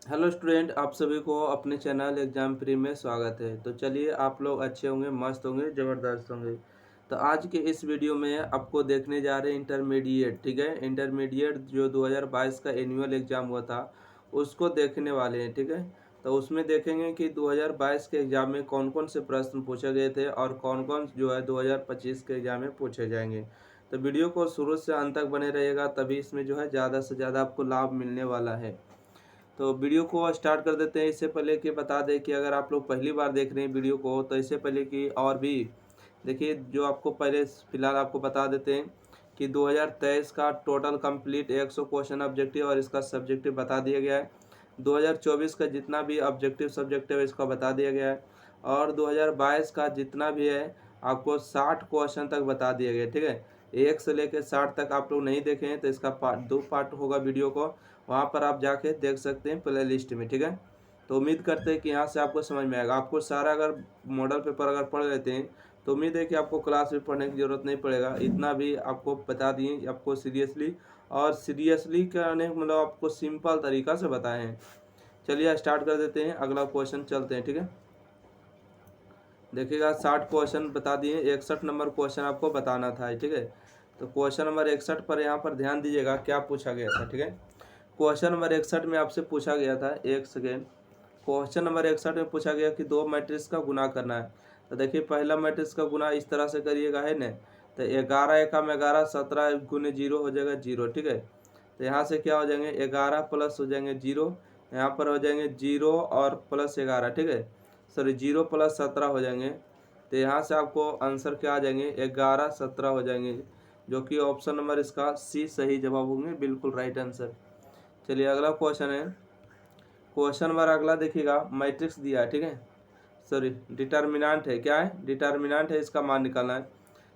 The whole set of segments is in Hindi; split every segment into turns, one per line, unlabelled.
हेलो स्टूडेंट, आप सभी को अपने चैनल एग्जाम प्री में स्वागत है। तो चलिए, आप लोग अच्छे होंगे, मस्त होंगे, ज़बरदस्त होंगे। तो आज के इस वीडियो में आपको देखने जा रहे हैं इंटरमीडिएट। ठीक है, इंटरमीडिएट जो 2022 का एनुअल एग्ज़ाम हुआ था उसको देखने वाले हैं। ठीक है, तो उसमें देखेंगे कि 2022 के एग्ज़ाम में कौन कौन से प्रश्न पूछे गए थे और कौन कौन जो है 2025 के एग्ज़ाम में पूछे जाएंगे। तो वीडियो को शुरू से अंत तक बने रहिएगा, तभी इसमें जो है ज़्यादा से ज़्यादा आपको लाभ मिलने वाला है। तो वीडियो को स्टार्ट कर देते हैं। इससे पहले कि बता दें कि अगर आप लोग पहली बार देख रहे हैं वीडियो को, तो इससे पहले कि और भी देखिए, जो आपको पहले फिलहाल आपको बता देते हैं कि 2023 का टोटल कंप्लीट 100 क्वेश्चन ऑब्जेक्टिव और इसका सब्जेक्टिव बता दिया गया है। 2024 का जितना भी ऑब्जेक्टिव सब्जेक्टिव है इसका बता दिया गया है। और 2022 का जितना भी है आपको 60 क्वेश्चन तक बता दिया गया है। ठीक है, 1 से लेकर 60 तक आप लोग नहीं देखे हैं तो इसका दो पार्ट होगा वीडियो को, वहाँ पर आप जाके देख सकते हैं प्ले लिस्ट में। ठीक है, तो उम्मीद करते हैं कि यहाँ से आपको समझ में आएगा। आपको सारा अगर मॉडल पेपर अगर पढ़ लेते हैं तो उम्मीद है कि आपको क्लास में पढ़ने की ज़रूरत नहीं पड़ेगा। इतना भी आपको बता दिए, आपको सीरियसली और सीरियसली करने मतलब आपको सिंपल तरीका से बताए हैं। चलिए स्टार्ट कर देते हैं, अगला क्वेश्चन चलते हैं। ठीक है, देखिएगा 60 क्वेश्चन बता दिए, 61 नंबर क्वेश्चन आपको बताना था। ठीक है, तो क्वेश्चन नंबर 61 पर यहाँ पर ध्यान दीजिएगा क्या पूछा गया था। ठीक है, क्वेश्चन नंबर 61 में आपसे पूछा गया था, एक सेकेंड। क्वेश्चन नंबर 61 में पूछा गया कि दो मैट्रिक्स का गुना करना है। तो देखिए, पहला मैट्रिक्स का गुना इस तरह से करिएगा, है न। तो 11 एकम 11, 17 गुने 0 हो जाएगा 0। ठीक है, तो यहाँ से क्या हो जाएंगे, 11 प्लस हो जाएंगे 0, यहाँ पर हो जाएंगे 0 और प्लस 11। ठीक है, सॉरी 0 प्लस 17 हो जाएंगे। तो यहाँ से आपको आंसर क्या आ जाएंगे, 11 17 हो जाएंगे, जो कि ऑप्शन नंबर इसका सी सही जवाब होंगे, बिल्कुल राइट आंसर। चलिए अगला क्वेश्चन है। क्वेश्चन नंबर अगला देखिएगा, मैट्रिक्स दिया है। ठीक है, सॉरी डिटर्मिनेंट है, क्या है, डिटर्मिनेंट है, इसका मान निकालना है।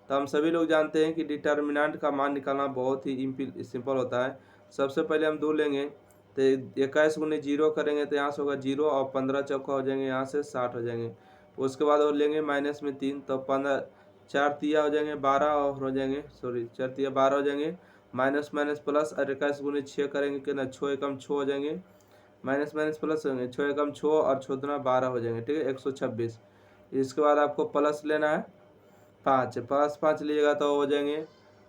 तो हम सभी लोग जानते हैं कि डिटर्मिनेंट का मान निकालना बहुत ही सिंपल होता है। सबसे पहले हम दो लेंगे, तो 21 गुने 0 करेंगे तो यहाँ से होगा 0 और 15 चौका हो जाएंगे, यहाँ से 60 हो जाएंगे। उसके बाद और लेंगे माइनस में 3, तो 15 4 तिया हो जाएंगे 12 और हो जाएंगे, सॉरी 4 तिया 12 हो जाएंगे। माइनस माइनस प्लस और 21 गुने 6 करेंगे कितना, 6 एकम 6 हो जाएंगे। माइनस माइनस प्लस होंगे, 6 एकम 6 और 6 दूना 12 हो जाएंगे। ठीक है, 126। इसके बाद आपको प्लस लेना है 5, प्लस 5 लीजिएगा तो हो जाएंगे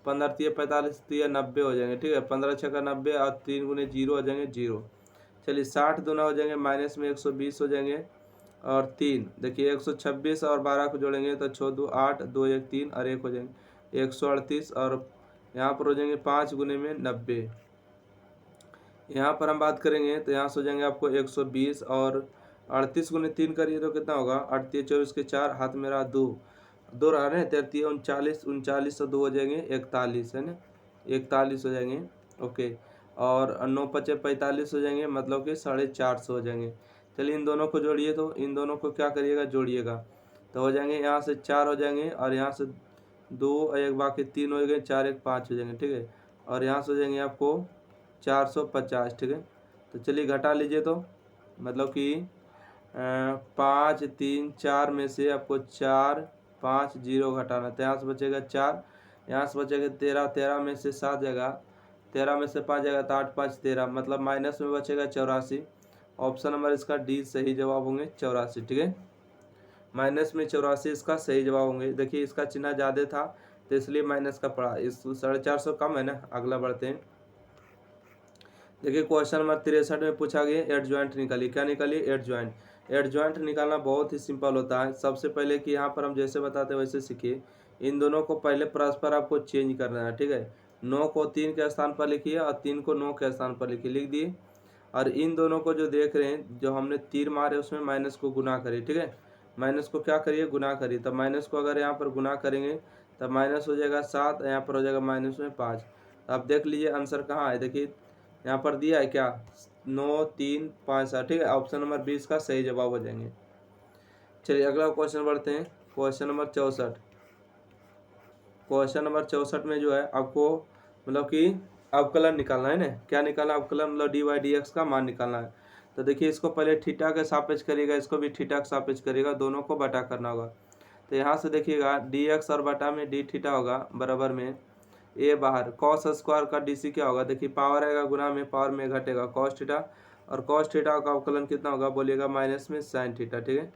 15 तिया 45 तिया 90 हो जाएंगे। ठीक है, 15 छक्का 90 और 3 गुने 0 हो जाएंगे 0। चलिए 60 दूना हो जाएंगे, माइनस में 120 हो जाएंगे और 3, देखिए 126 और 12 को जोड़ेंगे तो 6 2 8 2 1 3 और 1 हो जाएंगे 138 और यहाँ पर हो जाएंगे 5 गुने में 90। यहाँ पर हम बात करेंगे तो यहाँ से हो जाएंगे आपको 120 और 38 गुने 3 करिए तो कितना होगा, 38 24 के 4, हाथ में रहा 2, 2 रहा है 33 39, 39 से 2 हो जाएंगे 41, है ना, 41 हो जाएंगे। ओके, और 9 पचे 45 हो जाएंगे, मतलब कि 450 हो जाएंगे। चलिए इन दोनों को जोड़िए, तो इन दोनों को क्या करिएगा, जोड़िएगा। तो हो जाएंगे यहाँ से 4 हो जाएंगे और यहाँ से 2 एक बाकी 3 हो गए, 4 1 5 हो जाएंगे। ठीक है, और यहाँ से हो जाएंगे आपको 450। ठीक है, तो चलिए घटा लीजिए, तो मतलब कि 5 3 4 में से आपको 4 5 0 घटाना, तो यहाँ से बचेगा 4, यहाँ से बचेगा 13, 13 में से 7 जाएगा, 13 में से 5 जाएगा तो 8 5 13, मतलब माइनस में बचेगा 84। ऑप्शन नंबर इसका डी सही जवाब होंगे 84। ठीक है, माइनस में 84 इसका सही जवाब होंगे। देखिए इसका चिन्ह ज़्यादा था तो इसलिए माइनस का पड़ा, इस 450 कम है ना। अगला बढ़ते हैं। देखिए क्वेश्चन नंबर 63 में पूछा गया एड ज्वाइंट निकालिए। क्या निकालिए, एड ज्वाइंट। एड ज्वाइंट निकालना बहुत ही सिंपल होता है। सबसे पहले कि यहाँ पर हम जैसे बताते हैं वैसे सीखिए। इन दोनों को पहले परस्पर आपको चेंज करना है। ठीक है, 9 को 3 के स्थान पर लिखिए और 3 को 9 के स्थान पर लिखिए, लिख दिए। और इन दोनों को जो देख रहे हैं, जो हमने तीर मारे उसमें माइनस को गुना करिए। ठीक है, माइनस को क्या करिए, गुना करिए। तो माइनस को अगर यहाँ पर गुना करेंगे तब माइनस हो जाएगा 7, यहाँ पर हो जाएगा माइनस में 5। अब देख लीजिए आंसर कहाँ है, देखिए यहाँ पर दिया है क्या, 9 3 5 7। ठीक है, ऑप्शन नंबर 20 का सही जवाब हो जाएंगे। चलिए अगला क्वेश्चन बढ़ते हैं। Question number 64। क्वेश्चन नंबर 64 में जो है आपको मतलब कि अवकलन निकालना है ना। क्या निकालना, अवकलन मतलब डी वाई डी एक्स का मान निकालना है। तो देखिए इसको पहले थीटा के सापेक्ष करिएगा, इसको भी थीटा के सापेक्ष करिएगा, दोनों को बटा करना होगा। तो यहाँ से देखिएगा डी एक्स और बटा में डी थीटा होगा, बराबर में ए बाहर, कॉस स्क्वायर का डी सी क्या होगा, देखिए पावर आएगा गुना में, पावर में घटेगा कॉस थीटा और कॉस थीटा का अवकलन कितना होगा बोलिएगा माइनस में साइन थीटा, ठीक है।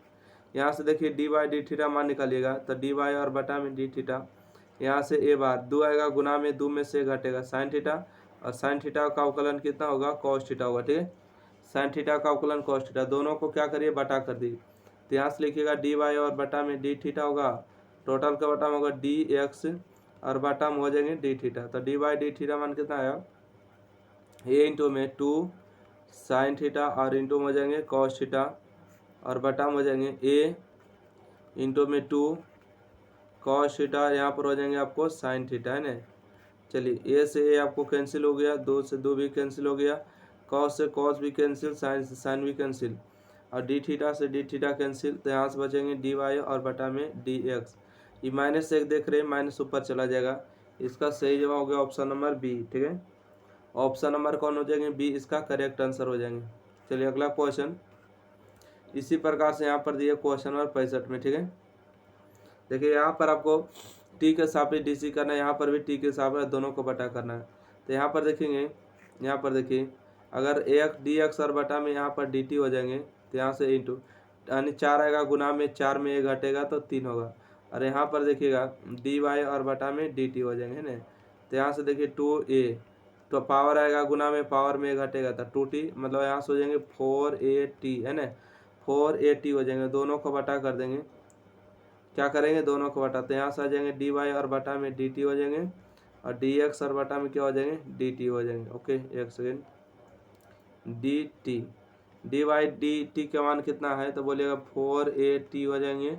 यहाँ से देखिए डी बाई डी थीटा मान निकालिएगा तो डी बाई और बटा में डी थीटा, यहाँ से ए बार दो आएगा, गुना में दो में से घटेगा साइन थीटा, और साइन थीटा का अवकलन कितना होगा कॉस थीटा होगा, ठीक है। साइन थीटा का अवकलन कॉस थीटा, दोनों को क्या करिए बटा कर दी, तो यहाँ से लिखिएगा डी बाई और बटा में डी थीटा होगा, टोटल का बटा में होगा डी एक्स और बटा में हो जाएंगे डी थीटा। तो डी बाई डी थीटा मान कितना आया, ए इंटू में 2 साइन थीटा और इंटू में हो जाएंगे कॉस थीटा, और बटा में हो जाएंगे ए इंटू में 2 कॉस थीटा, यहाँ पर हो जाएंगे आपको साइन थीटा, है ना। चलिए ए से ए आपको कैंसिल हो गया, 2 से 2 भी कैंसिल हो गया, कॉस से कॉस भी कैंसिल, साइन से साइन भी कैंसिल, और डी थीटा से डी थीटा कैंसिल, तो यहाँ से बचेंगे डी वाई और बटा में डी एक्स। ये -1 देख रहे हैं, माइनस ऊपर चला जाएगा, इसका सही जवाब हो गया ऑप्शन नंबर बी, ठीक है। ऑप्शन नंबर कौन हो जाएंगे, बी इसका करेक्ट आंसर हो जाएंगे। चलिए अगला क्वेश्चन इसी प्रकार से यहाँ पर दिए क्वेश्चन नंबर 65 में, ठीक है। देखिए यहाँ पर आपको टी के सापेक्ष डी सी करना है, यहाँ पर भी टी के सापेक्ष दोनों को बटा करना है। तो यहाँ पर देखेंगे, यहाँ पर देखिए अगर एक डी एक्स और बटा में यहाँ पर डी टी हो जाएंगे, तो यहाँ से इंटू यानी 4 आएगा, गुना में 4 में 1 घटेगा तो 3 होगा, और यहाँ पर देखिएगा डी वाई और बटा में डी टी हो जाएंगे, है ना। तो यहाँ से देखिए 2a, तो पावर आएगा, गुना में पावर में 1 घटेगा तो 2t, मतलब यहाँ से हो जाएंगे 4at, है ना। 4at हो जाएंगे, दोनों को बटा कर देंगे, क्या करेंगे दोनों को बटा, तो यहाँ से आ जाएंगे डी वाई और बटा में डी टी हो जाएंगे, और डी एक्स और बटा में क्या हो जाएंगे डी टी हो जाएंगे। ओके एक second, D T D Y D T का मान कितना है तो बोलिएगा 4at हो जाएंगे,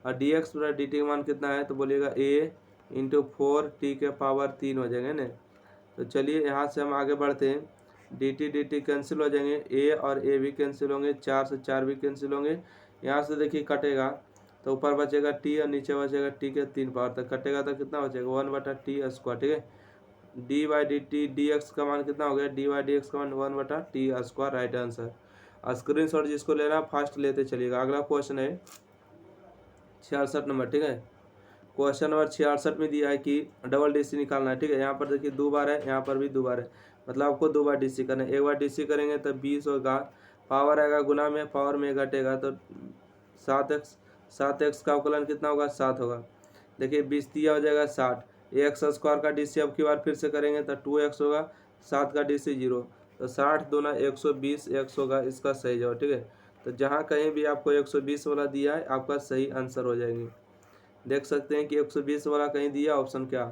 और डी एक्स बटा डी टी का मान कितना है तो बोलिएगा a इंटू 4t के पावर 3 हो जाएंगे ना। तो चलिए यहाँ से हम आगे बढ़ते हैं, डी टी कैंसिल हो जाएंगे, a और a भी कैंसिल होंगे, 4 से 4 भी कैंसिल होंगे, यहाँ से देखिए कटेगा तो ऊपर बचेगा t और नीचे बचेगा t के 3 पावर, तक कटेगा तो कितना बचेगा 1/t², ठीक है। D Y D T D X का मान कितना हो गया, डी वाई डी एक्स का मान 1/t², राइट आंसर। स्क्रीनशॉट जिसको लेना फास्ट लेते चलिएगा। अगला क्वेश्चन है 66 नंबर, ठीक है। क्वेश्चन नंबर 66 में दिया है कि डबल डी सी निकालना है, ठीक है। यहाँ पर देखिए 2 बार है, यहाँ पर भी 2 बार है, मतलब आपको 2 बार डी सी करना है। एक बार डी सी करेंगे तो 20 होगा, पावर आएगा, गुना में पावर में घटेगा तो 7x का अवकलन कितना होगा 7 होगा। देखिए 20 दिया हो जाएगा 60, x² का डी सी अब की बार फिर से करेंगे तो 2x होगा, 7 का डी सी 0, तो 60 दूना 120 x होगा, इसका सही जवाब, ठीक है। तो जहाँ कहीं भी आपको 120 वाला दिया है आपका सही आंसर हो जाएंगे। देख सकते हैं कि 120 वाला कहीं दिया, ऑप्शन क्या,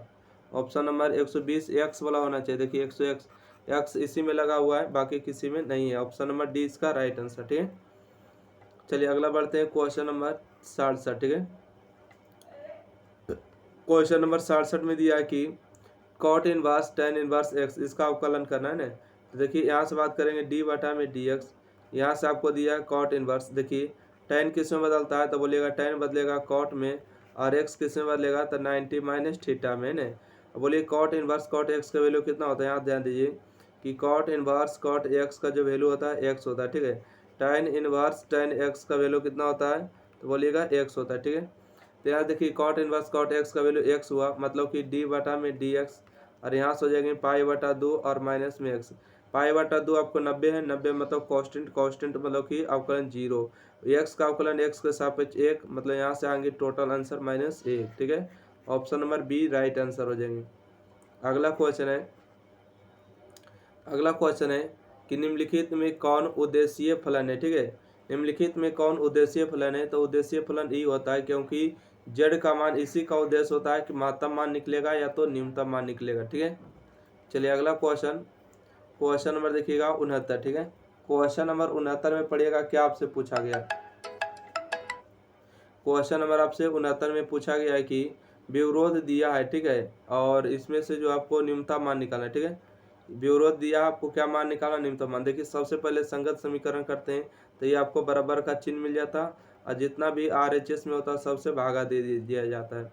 ऑप्शन नंबर 120 x वाला होना चाहिए। देखिए 100 x इसी में लगा हुआ है, बाकी किसी में नहीं है, ऑप्शन नंबर डी इसका राइट आंसर, ठीक है। चलिए अगला बढ़ते हैं क्वेश्चन नंबर 67, ठीक है। क्वेश्चन नंबर 67 में दिया है कि cot inverse tan inverse x, इसका अवकलन करना है ना। तो देखिए यहाँ से बात करेंगे डी बटा में डी एक्स, यहाँ से आपको दिया है कॉट इनवर्स। देखिए tan किस में बदलता है तो बोलिएगा tan बदलेगा कॉट में, और x किस में बदलेगा तो 90 माइनस थीटा में ना। बोलिए कॉट इनवर्स कॉट x का वैल्यू कितना होता है, यहाँ ध्यान दीजिए कि कॉट इनवर्स कॉट x का जो वैल्यू होता है x होता है, ठीक है। tan इनवर्स tan x का वैल्यू कितना होता है तो बोलिएगा x होता है, ठीक है। तो यहाँ देखिए कॉट इनवर्स कॉट x का वैल्यू x हुआ, मतलब कि d बटा में dx, और यहाँ से हो जाएंगे π/2 और माइनस में x। π/2 आपको 90 है, 90 मतलब कांस्टेंट मतलब कि अवकलन 0, x का अवकलन x के सापेक्ष 1, मतलब यहाँ से आएंगे टोटल आंसर -1, ठीक है। Option number B right answer हो जाएंगे। अगला क्वेश्चन है कि निम्नलिखित में कौन उद्देश्य फलन है, ठीक है। निम्नलिखित में कौन उद्देश्य फलन है, तो उद्देश्य फलन ई होता है क्योंकि z का मान, इसी का उद्देश्य होता है कि महत्तम मान निकलेगा या तो न्यूनतम मान निकलेगा, ठीक है। चलिए अगला क्वेश्चन नंबर देखिएगा 69, ठीक है। क्वेश्चन नंबर 69 में पढ़िएगा क्या आपसे पूछा गया। क्वेश्चन नंबर आपसे 69 में पूछा गया है कि विरोध दिया है, ठीक है, और इसमें से जो आपको न्यूनतम मान निकालना है, ठीक है। विरोध दिया आपको क्या मान निकालना, न्यूनतम मान। देखिए सबसे पहले संगत समीकरण करते हैं तो ये आपको बराबर का चिन्ह मिल जाता, और जितना भी RHS में होता है सबसे भागा दे दिया जाता है।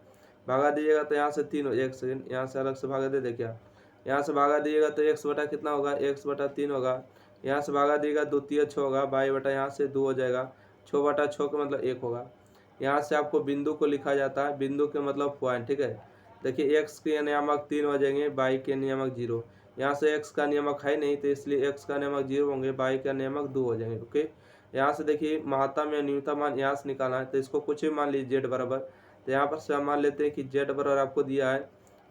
भागा दीजिएगा तो यहाँ से 3, एक सेकेंड, यहाँ से अलग से भागा दे क्या, यहाँ से भागा दीजिएगा तो x बटा कितना होगा, x/3 होगा। यहाँ से भागा दीजिएगा 2 × 6 होगा, y बटा यहाँ से 2 हो जाएगा, 6/6 का मतलब 1 होगा। यहाँ से आपको बिंदु को लिखा जाता है, बिंदु के मतलब पॉइंट, ठीक है। देखिए x के नियामक 3 हो जाएंगे, y के नियामक 0, यहाँ से एक्स का नियमक है नहीं तो इसलिए एक्स का नियमक 0 होंगे, वाई का नियमक 2 हो जाएंगे। ओके, यहाँ से देखिए महत्तम या न्यूनतम मान यहाँ से निकालना है, तो इसको कुछ भी मान लीजिए जेड बराबर। तो यहाँ पर से हम मान लेते हैं कि जेड बराबर आपको दिया है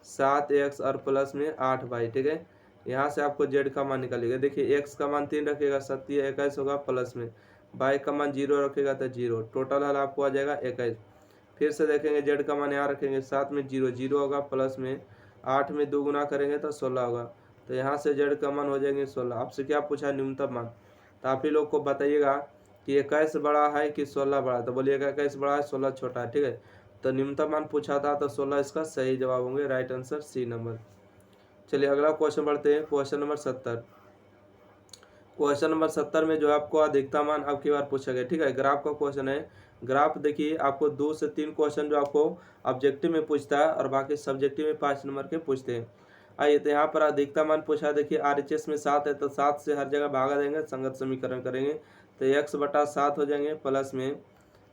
7x और प्लस में 8y। ठीक है, यहाँ से आपको जेड का मान निकालिएगा। देखिए एक्स का मान 3 रखेगा, 7 21 होगा, प्लस में वाई का मान 0 रखेगा तो 0, टोटल हल आपको आ जाएगा 21। फिर से देखेंगे जेड का मान यहाँ रखेंगे, 7 में 0 0 होगा, प्लस में 8 में 2 गुना करेंगे तो 16 होगा। तो यहाँ से जेड का मान हो जाएंगे 16। आपसे क्या पूछा न्यूनतम मान, तो आप ही लोग को बताइएगा कि 21 बड़ा है कि 16 बड़ा है, तो बोलिएगा 21 बड़ा है 16 छोटा है। ठीक है, तो न्यूनतम मान पूछा था तो 16 इसका सही जवाब होंगे, राइट आंसर सी नंबर। चलिए अगला क्वेश्चन बढ़ते हैं, क्वेश्चन नंबर 70। क्वेश्चन नंबर 70 में जो आपको अधिकतम मान अब की बार पूछा गया। ठीक है, ग्राफ का क्वेश्चन है। ग्राफ देखिए आपको 2 से 3 क्वेश्चन जो आपको ऑब्जेक्टिव में पूछता है और बाकी सब्जेक्टिव में 5 नंबर के पूछते हैं। आइए, तो यहाँ पर अधिकतम मान पूछा, देखिए RHS में 7 है तो 7 से हर जगह भागा देंगे, संगत समीकरण करेंगे तो x बटा 7 हो जाएंगे, प्लस में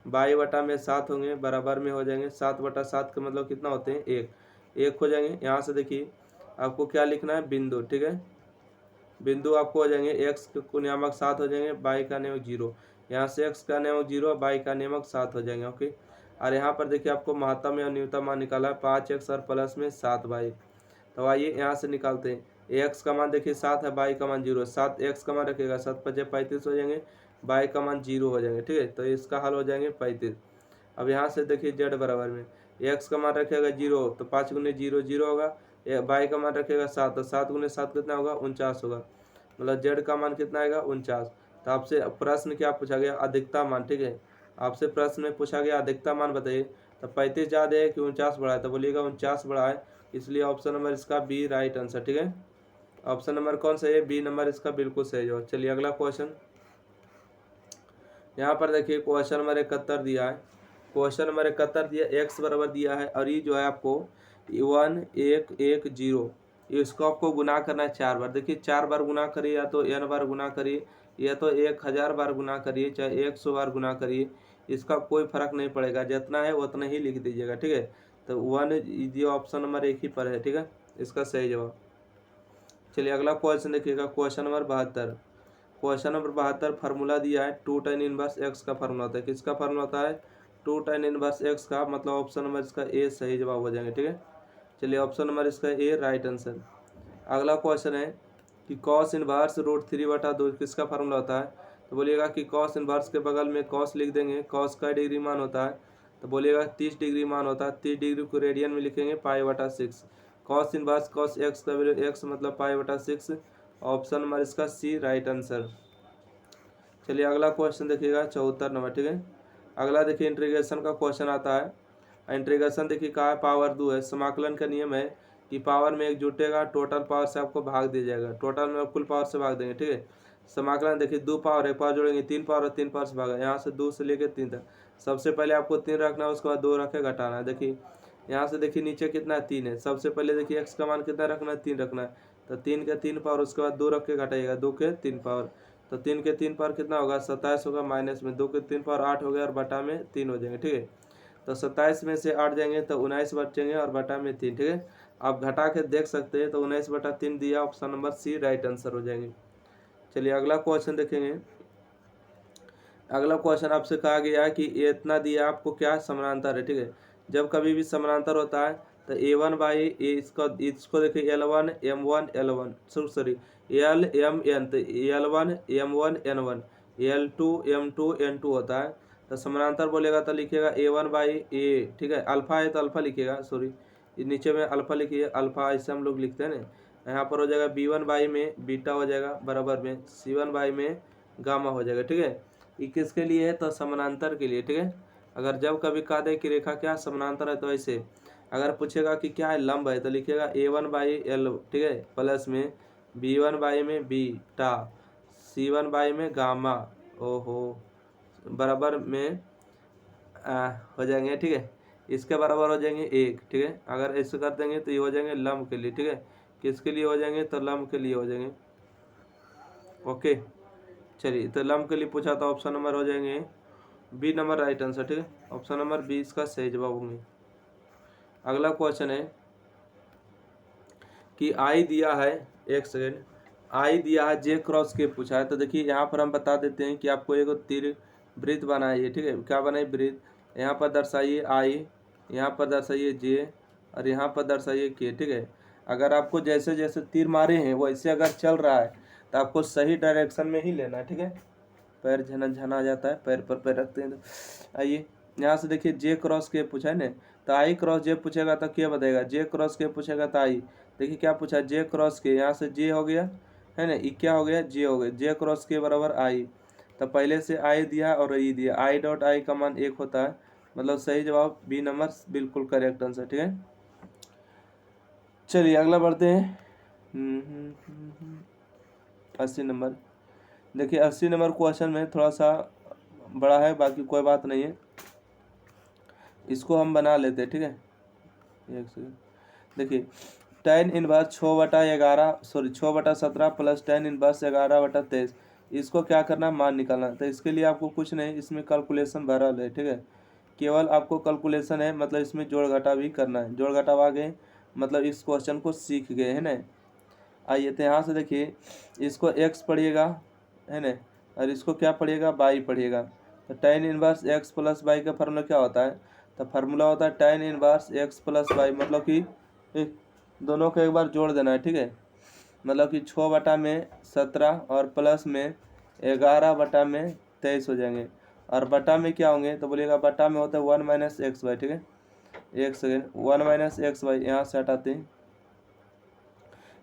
y बटा में 7 होंगे, बराबर में हो जाएंगे 7 बटा 7 का मतलब कितना होते हैं 1 हो जाएंगे। यहाँ से देखिए आपको क्या लिखना है, बिंदु। ठीक है, बिंदु आपको हो जाएंगे x को नियामक 7 हो जाएंगे, y का नियमक 0। यहाँ से x का नियमक 0, y का नियमक 7 हो जाएंगे। ओके, और यहाँ पर देखिए आपको महत्तम या न्यूनतम मान निकाला है 5x और प्लस में 7y। तो आइए यहाँ से निकालते हैं। x का मान देखिए 7 है, y का मान 0, 7 x का मान रखेगा 7 5 35 हो जाएंगे, y का मान 0 हो जाएंगे। ठीक है, तो इसका हल हो जाएंगे 35। अब यहाँ से देखिए z बराबर में x का मान रखेगा 0 तो 5 गुने 0 0 होगा, y का मान रखेगा 7 तो 7 गुने 7 कितना होगा 49 होगा, मतलब जेड का मान कितना आएगा 49। तो आपसे प्रश्न क्या पूछा गया, अधिकतम मान। ठीक है, आपसे प्रश्न में पूछा गया अधिकतम मान बताइए, तो 35 ज़्यादा है कि 49 बड़ा है, तो बोलिएगा 49 बड़ा है, इसलिए ऑप्शन नंबर इसका बी राइट आंसर। ठीक है, ऑप्शन नंबर कौन सा है, बी नंबर इसका बिल्कुल सही जवाब। चलिए अगला क्वेश्चन, यहाँ पर देखिए क्वेश्चन नंबर 71 दिया है। क्वेश्चन नंबर 71 दिया, एक्स बराबर दिया है और ये जो है आपको 1 1 1 0, इसको आपको गुना करना है 4 बार। देखिए 4 बार गुना करिए या तो n बार गुना करिए या तो 1000 बार गुना करिए चाहे 100 बार गुना करिए, इसका कोई फर्क नहीं पड़ेगा, जितना है उतना ही लिख दीजिएगा। ठीक है, तो 1 ये ऑप्शन नंबर 1 ही पर है। ठीक है, इसका सही जवाब। चलिए अगला क्वेश्चन देखिएगा, question number 72। Question number 72 formula दिया है 2 tan इनवर्स एक्स का फार्मूला होता है, किसका फार्मूला होता है 2 tan इनवर्स एक्स का, मतलब ऑप्शन नंबर इसका ए सही जवाब हो जाएंगे। ठीक है, चलिए ऑप्शन नंबर इसका ए राइट आंसर। अगला क्वेश्चन है कि कॉस इनवर्स √3/2 किसका फार्मूला होता है, तो बोलिएगा कि कॉस इनवर्स के बगल में कॉस लिख देंगे, कॉस का डिग्री मान होता है, तो बोलिएगा 30 डिग्री मान होता है, 30 डिग्री को रेडियन में लिखेंगे π/6। कॉस इनवर्स कॉस एक्स का वैल्यू एक्स मतलब π/6, ऑप्शन नंबर इसका सी राइट आंसर। चलिए अगला क्वेश्चन देखिएगा 74 नंबर। ठीक है, अगला देखिए इंटीग्रेशन का क्वेश्चन आता है। इंटीग्रेशन देखिए कहा है पावर 2 है, समाकलन का नियम है कि पावर में एक जुटेगा, टोटल पावर से आपको भाग दिया जाएगा, टोटल में कुल पावर से भाग देंगे। ठीक है, समाकलन देखिए 2 पावर एक पावर जोड़ेंगे 3 पावर और 3 पावर से भागा, यहाँ से 2 से लेकर 3 तक। सबसे पहले आपको 3 रखना है, उसके बाद 2 रखे घटाना है। देखिए यहाँ से देखिए नीचे कितना है 3 है, सबसे पहले देखिए एक्स का मान कितना रखना है 3 रखना है, तो 3 के 3 पावर, उसके बाद 2 रख के घटाइएगा, 2 के 3 पावर, तो 3 के 3 पावर कितना होगा 27 होगा, माइनस में 2 के 3 पावर 8 हो गया और बटा में 3 हो जाएंगे। ठीक है, तो 27 में से 8 जाएंगे तो 19 बचेंगे और बटा में 3। ठीक है, आप घटा के देख सकते हैं, तो 19/3 दिया, option number C right answer हो जाएंगे। चलिए अगला क्वेश्चन देखेंगे। अगला क्वेश्चन आपसे कहा गया है कि ये इतना दिया आपको क्या समानांतर है। ठीक है, जब कभी भी समानांतर होता है तो a1 बाई इसको देखिए L1 M1 L1 sorry L M N, तो L1 M1 N1 L2 M2 N2 होता है, तो समानांतर बोलेगा तो लिखिएगा A1 बाई ए। ठीक है, अल्फा है तो अल्फा लिखिएगा, सॉरी नीचे में अल्फा लिखिए, अल्फा ऐसे हम लोग लिखते हैं ना, यहाँ पर हो जाएगा B1 बाई में बीटा हो जाएगा, बराबर में C1 बाई में गामा हो जाएगा। ठीक है, ये किसके लिए है, तो समानांतर के लिए। ठीक है, अगर जब कभी कहा दे कि रेखा क्या समानांतर है, तो ऐसे अगर पूछेगा कि क्या है लंब है, तो लिखिएगा A1 बाई एल। ठीक है, प्लस में B1 बाई में बीटा, C1 बाई में गामा, ओहो, बराबर में हो जाएंगे। ठीक है, इसके बराबर हो जाएंगे 1। ठीक है, अगर ऐसे कर देंगे तो ये हो जाएंगे लंब के लिए। ठीक है, किसके लिए हो जाएंगे, तो लंब के लिए हो जाएंगे। ओके, चलिए तो लंब के लिए पूछा तो ऑप्शन नंबर हो जाएंगे बी नंबर राइट आंसर। ठीक है, ऑप्शन नंबर बी इसका सही जवाब होंगे। अगला क्वेश्चन है कि आई दिया है, एक सेकेंड, आई दिया है, जे क्रॉस के पूछा है। तो देखिए यहाँ पर हम बता देते हैं कि आपको एक तीर वृत्त बनाइए, ठीक है। क्या बनाइए? वृत्त। यहाँ पर दर्शाइए आई, यहाँ पर दर्शाइए जे, और यहाँ पर दर्शाइए के, ठीक है। अगर आपको जैसे जैसे तीर मारे हैं वैसे अगर चल रहा है तो आपको सही डायरेक्शन में ही लेना है, ठीक है। पैर झना जाता है, पैर पर पैर रखते हैं। तो आइए यहाँ से देखिए, जे क्रॉस के पूछा है ना, तो आई क्रॉस जे पूछेगा तो क्या बताएगा? जे क्रॉस के पूछेगा तो आई। देखिए क्या पूछा? जे क्रॉस के, यहाँ से जे हो गया है ना, ई क्या हो गया? जे हो गया। जे क्रॉस के बराबर आई, तो पहले से आई दिया और ई दिया, आई डॉट आई का मान 1 होता है, मतलब सही जवाब बी नंबर बिल्कुल करेक्ट आंसर, ठीक है। चलिए अगला बढ़ते हैं। 80 नंबर। देखिए 80 नंबर क्वेश्चन में थोड़ा सा बड़ा है, बाकी कोई बात नहीं है, इसको हम बना लेते हैं, ठीक है। एक सेकेंड। देखिए tan inverse 6/11 sorry 6/17 plus tan inverse 11/23, इसको क्या करना? मान निकालना। तो इसके लिए आपको कुछ नहीं, इसमें कैलकुलेशन भरा है, ठीक है। केवल आपको कैलकुलेशन है, मतलब इसमें जोड़ घटा भी करना है। जोड़ घटाव आ गए मतलब इस क्वेश्चन को सीख गए, है ना। आइए तो यहाँ से देखिए, इसको x पढ़िएगा, है ना, और इसको क्या पढ़िएगा? y पढ़िएगा। तो tan inverse x plus Y का फार्मूला क्या होता है? तो फार्मूला होता है tan inverse x plus Y, मतलब कि दोनों को एक बार जोड़ देना है, ठीक है। मतलब कि 6/17 और प्लस में 11/23 हो जाएंगे, और बटा में क्या होंगे? तो बोलिएगा बटा में होता है 1 - x वाई, ठीक है। एक सेकेंड, 1 - x वाई यहाँ से हटाते हैं,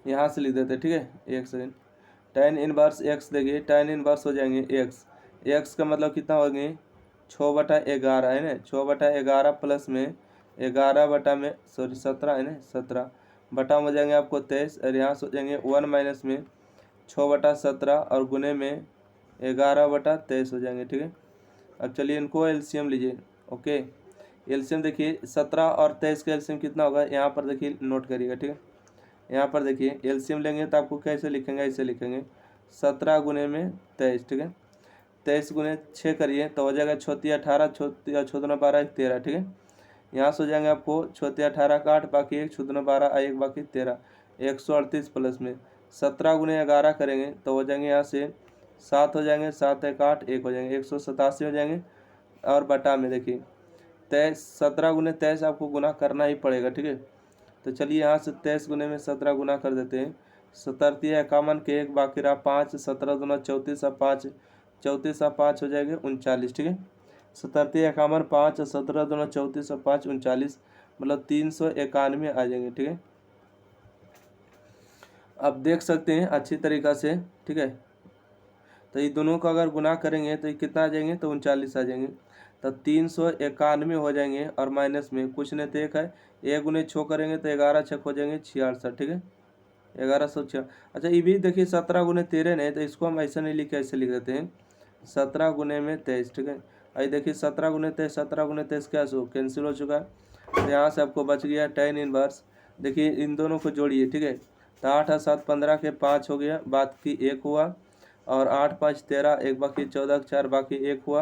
यहाँ से लिख देते हैं, ठीक है। एक सेकेंड, tan इनवर्स x देखिए, tan इनवर्स हो जाएंगे x का मतलब कितना हो गए? 6/11 है ना, 6/11 प्लस में 11 में सॉरी 17 है ना, 17 बटा हो जाएंगे आपको 23, और यहाँ से हो जाएंगे 1 में 6/17 और गुने में 11/23 हो जाएंगे, ठीक है। अब चलिए इनको एलसीएम लीजिए। ओके, एलसीएम देखिए 17 और 23 का एलसीएम कितना होगा? यहाँ पर देखिए नोट करिएगा, ठीक है। यहाँ पर देखिए एलसीएम लेंगे तो आपको कैसे लिखेंगे? ऐसे लिखेंगे 17 गुने में 23, ठीक है। 23 गुने 6 करिए तो हो जाएगा 6 × 18, 6 × 12 = 13, ठीक है। यहाँ से हो जाएंगे आपको 6 × 18 का 8, बाकी 1 6 × 12 1 बाकी 13, 138 प्लस में 17 गुने 11 करेंगे तो हो जाएंगे यहाँ से 7 हो जाएंगे, 7 1 8 1 हो जाएंगे, 187 हो जाएंगे। और बटा में देखिए 23, 17 गुने 23 आपको गुना करना ही पड़ेगा, ठीक है। तो चलिए यहाँ से 23 गुने में 17 गुना कर देते हैं। 17 × 51 के 1 बाकी रहा 5, 17 दूना 34 और 5, 34 और 5 हो जाएंगे 39, ठीक है। 17 × 51 5, 17 दूना 34 और 5 39, मतलब 391 आ जाएंगे, ठीक है। अब देख सकते हैं अच्छी तरीक़ा से, ठीक है। तो ये दोनों का अगर गुना करेंगे तो ये कितना आ जाएंगे? तो 39 आ जाएंगे। तो 391 हो जाएंगे, और माइनस में कुछ नहीं तो 1 है, 1 गुने 6 करेंगे तो 11 छक हो जाएंगे 66, ठीक है। 1106। अच्छा ये भी देखिए 17 गुने 13 नहीं, तो इसको हम ऐसा नहीं लिखे, ऐसे लिख देते हैं 17 गुने में 23, ठीक है। आई देखिए 17 गुने 23, 17 गुने 23 क्या सो कैंसिल हो चुका है। तो यहाँ से आपको बच गया tan इनवर्स। देखिए इन दोनों को जोड़िए, ठीक है। तो 8 और 7 15 के 5 हो गया, बाकी 1 हुआ, और 8 5 13, 1 बाकी 14 4 बाकी 1 हुआ,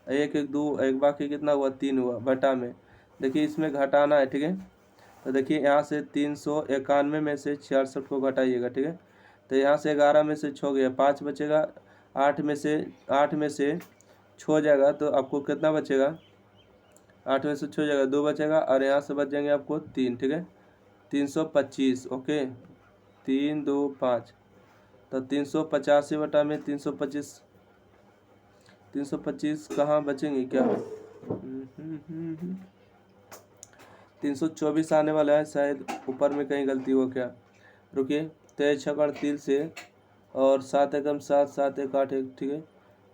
1 1 2 1 बाकी कितना हुआ? 3 हुआ। बटा में देखिए इसमें घटाना है, ठीक है। तो देखिए यहाँ से 391 में से 66 को घटाइएगा, ठीक है। तो यहाँ से 11 में से 6 गया, 5 बचेगा, 8 में से 6 जाएगा तो आपको कितना बचेगा? 8 में से 6 जाएगा 2 बचेगा, और यहाँ से बच जाएंगे आपको 3, ठीक है। 325, ओके, 3 2 5, तो 385 बटा में 325, 325 कहाँ बचेंगे क्या? 324 आने वाला है, शायद ऊपर में कहीं गलती हो क्या? रुकिए, 23 6 38 से, और 7 एकम 7 7 1 8 1, ठीक है।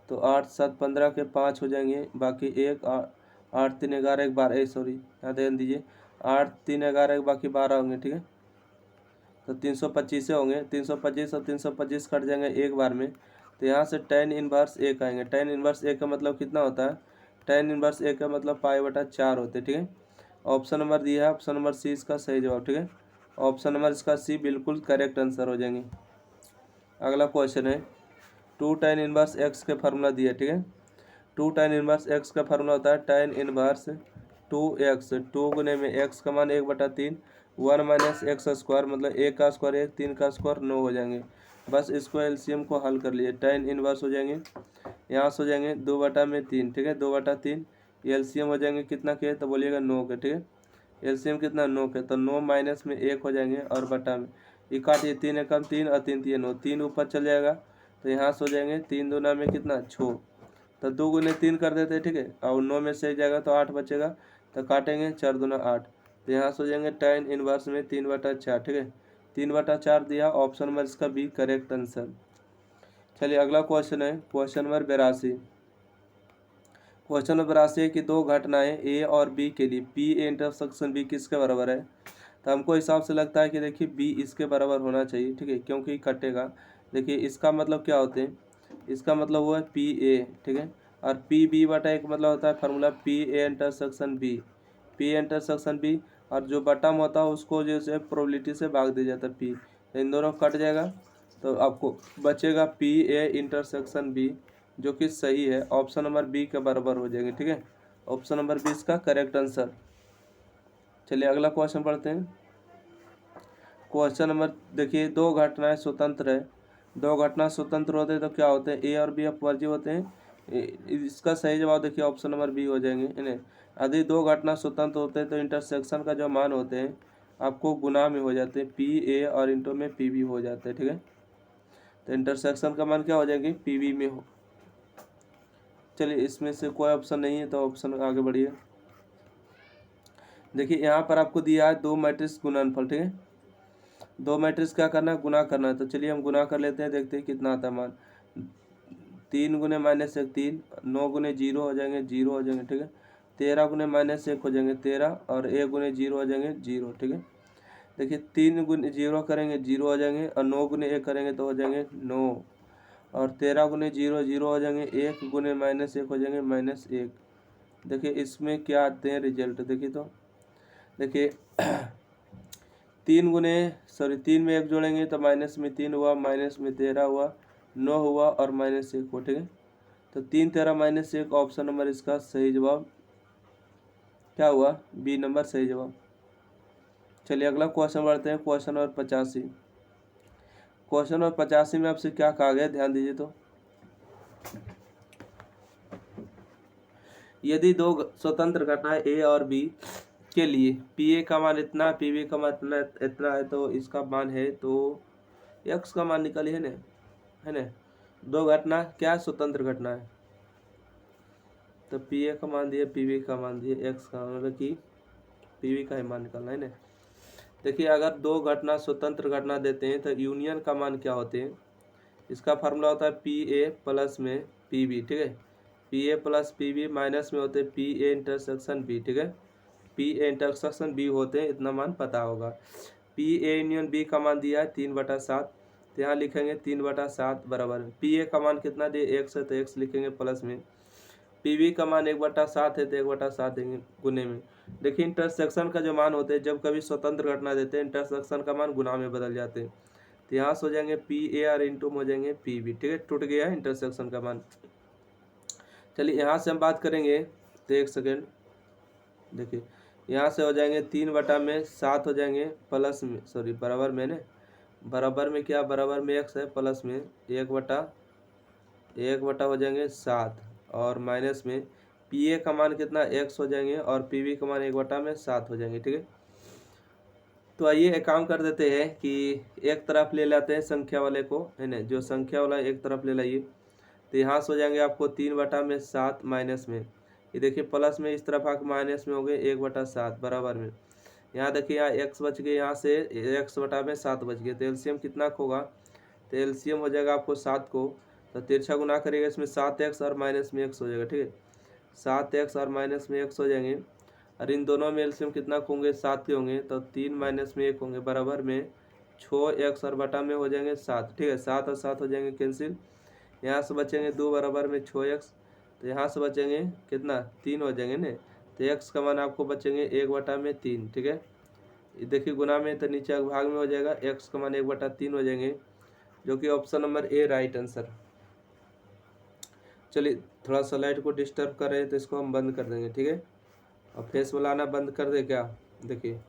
तो 8 7 15 के 5 हो जाएंगे, बाकी 1 8 3 11 1 12, सॉरी यहाँ ध्यान दीजिए, 8 3 11 1 बाकी 12 होंगे, ठीक है। तो 325 होंगे, 325 और 325 कट जाएंगे एक बार में। तो यहाँ से tan इनवर्स 1 आएंगे। tan इनवर्स 1 का मतलब कितना होता है? tan इनवर्स 1 का मतलब π/4 होते, ठीक है। ऑप्शन नंबर दिया है, ऑप्शन नंबर सी इसका सही जवाब, ठीक है। ऑप्शन नंबर इसका सी बिल्कुल करेक्ट आंसर हो जाएंगे। अगला क्वेश्चन है 2 tan इनवर्स x के फार्मूला दिया, ठीक है। 2 tan इनवर्स x का फार्मूला होता है tan इनवर्स 2x, 2 गुने में x का मान 1/3 1 माइनस एक्स स्क्वायर मतलब 1 का स्क्वायर 1, 3 का स्क्वायर 9 हो जाएंगे। बस इसको एलसीएम को हल कर लिए, tan इनवर्स हो जाएंगे, यहाँ से हो जाएंगे 2/3, ठीक है, 2/3 एलसीएम हो जाएंगे कितना के, तो बोलिएगा 9 के, ठीक है। एलसीएम कितना 9 के, तो 9 माइनस में 1 हो जाएंगे और बटा में ये काटिए, 3 एकम 3 और 3 3 9, 3 ऊपर चल जाएगा तो यहाँ से हो जाएंगे 3 दूना में कितना 6, तो 2 गुने 3 कर देते हैं, ठीक है, और 9 में से जाएगा तो 8 बचेगा, तो काटेंगे 4 दूना 8, तो यहाँ से हो जाएंगे tan इनवर्स में 3/4, ठीक है, 3/4 दिया, ऑप्शन नंबर इसका बी करेक्ट आंसर। चलिए अगला क्वेश्चन है क्वेश्चन नंबर 82। क्वेश्चन नंबर 82 है कि दो घटनाएं ए और बी के लिए पी ए इंटरसेक्शन बी किसके बराबर है, तो हमको हिसाब से लगता है कि देखिए बी इसके बराबर होना चाहिए, ठीक है, क्योंकि कटेगा। देखिए इसका मतलब क्या होते हैं, इसका मतलब हुआ पी ए, ठीक है, और पी बी बटा एक मतलब होता है formula P A intersection B, P intersection B, और जो बटम होता है उसको जैसे प्रोबेबिलिटी से भाग दिया जाता है पी, तो इन दोनों कट जाएगा तो आपको बचेगा पी ए इंटरसेक्शन बी, जो कि सही है, ऑप्शन नंबर बी के बराबर हो जाएंगे, ठीक है, ऑप्शन नंबर बी इसका करेक्ट आंसर। चलिए अगला क्वेश्चन पढ़ते हैं। क्वेश्चन नंबर देखिए, दो घटनाएं स्वतंत्र है, दो घटना स्वतंत्र होते हैं तो क्या होते हैं, ए और बी अपवर्जी होते हैं, इसका सही जवाब देखिए ऑप्शन नंबर बी हो जाएंगे, इन्हें यदि दो घटना स्वतंत्र होते हैं तो इंटरसेक्शन का जो मान होते हैं आपको गुना में हो जाते हैं, पी ए और इंटू में पी बी हो जाते हैं, ठीक है, तो इंटरसेक्शन का मान क्या हो जाएंगे, पी बी में हो। चलिए इसमें से कोई ऑप्शन नहीं है तो ऑप्शन आगे बढ़िए। देखिए यहाँ पर आपको दिया है दो मैट्रिक्स गुणनफल, ठीक है, दो मैट्रिक्स क्या करना है, गुना करना है, तो चलिए हम गुना कर लेते हैं, देखते हैं कितना आता है मान। 3 गुने माइनस 1 3, 9 गुने 0 हो जाएंगे 0 हो जाएंगे, ठीक है, 13 गुने माइनस 1 हो जाएंगे 13, और 1 गुने 0 हो जाएंगे 0, ठीक है। देखिए 3 गुने 0 करेंगे 0 हो जाएंगे, और 9 गुने 1 करेंगे तो हो जाएंगे 9, और 13 गुने 0 0 हो जाएंगे, 1 गुने माइनस 1 हो जाएंगे -1। देखिए इसमें क्या आते हैं रिजल्ट, देखिए तो देखिए 3 में 1 जोड़ेंगे तो माइनस में 3 हुआ, माइनस में 13 हुआ, 9 हुआ और -1 हुआ, ठीक है, तो 3 13 -1 ऑप्शन नंबर इसका सही जवाब क्या हुआ, बी नंबर सही जवाब। चलिए अगला क्वेश्चन बढ़ते हैं, क्वेश्चन नंबर 85। क्वेश्चन नंबर 85 में आपसे क्या कहा गया, ध्यान दीजिए तो, यदि दो स्वतंत्र घटनाएं ए और बी के लिए पी ए का मान इतना, पी बी का मान इतना इतना है, तो इसका मान है तो एक्स का मान निकालिए ना, है ना, दो घटना क्या स्वतंत्र घटना है, तो पी ए का मान दिए, पी बी का मान दिए, एक्स का मतलब कि पी बी का ही मान निकालना है ना। देखिए अगर दो घटना स्वतंत्र घटना देते हैं तो यूनियन का मान क्या होते हैं, इसका फार्मूला होता है पी ए प्लस में पी बी, ठीक है, P A plus P B minus में होते हैं पी ए इंटरसेक्शन बी, ठीक है, पी ए इंटरसेक्शन बी होते हैं, इतना मान पता होगा। पी ए यूनियन बी का मान दिया है 3/7, तो यहाँ लिखेंगे 3/7 बराबर, पी ए का मान कितना दिए एक्स है तो एक्स लिखेंगे प्लस में, पी बी का मान 1/7 है तो 1/7 देंगे गुने में। देखिए इंटरसेक्शन का जो मान होते हैं जब कभी स्वतंत्र घटना देते हैं इंटरसेक्शन का मान गुना में बदल जाते हैं, तो यहाँ से हो जाएंगे पी ए और इंटू हो जाएंगे पी बी, ठीक है, टूट गया इंटरसेक्शन का मान। चलिए यहाँ से हम बात करेंगे तो 1 सेकेंड, देखिए यहाँ से हो जाएंगे 3/7 हो जाएंगे प्लस में, सॉरी बराबर में ने, बराबर में क्या, बराबर में एक्स है, प्लस में 1/1 हो जाएंगे 7, और माइनस में पी ए का मान कितना एक्स हो जाएंगे, और पी बी का मान 1/7 हो जाएंगे, ठीक है। तो आइए एक काम कर देते हैं कि एक तरफ ले लाते हैं संख्या वाले को, है ना, जो संख्या वाला एक तरफ ले लाइए, तो यहाँ से हो जाएंगे आपको 3/7 माइनस में, ये देखिए प्लस में इस तरफ आके माइनस में हो गए 1/7 बराबर में, यहाँ देखिए यहाँ एक्स बच गए, यहाँ से x/7 बच गए, तो एलसीएम कितना होगा, तो एलसीएम हो जाएगा आपको 7 को, तो तिरछा गुना करिएगा इसमें 7x और माइनस में x हो जाएगा, ठीक है, 7x और माइनस में x हो जाएंगे, और इन दोनों में एलसीएम कितना होंगे 7 के होंगे, तो 3 माइनस में 1 होंगे बराबर में 6x और बटा में हो जाएंगे 7, ठीक है, 7 और 7 हो जाएंगे कैंसिल, यहाँ से बचेंगे 2 बराबर में 6x, तो यहाँ से बचेंगे कितना 3 हो जाएंगे ना, तो x का मान आपको बचेंगे 1/3, ठीक है, देखिए गुना में तो नीचे भाग में हो जाएगा, x का मान 1/3 हो जाएंगे, जो कि option number A right answer. चलिए थोड़ा सा लाइट को डिस्टर्ब कर रहे हैं तो इसको हम बंद कर देंगे, ठीक है, और फेस वाला आना बंद कर दे क्या, देखिए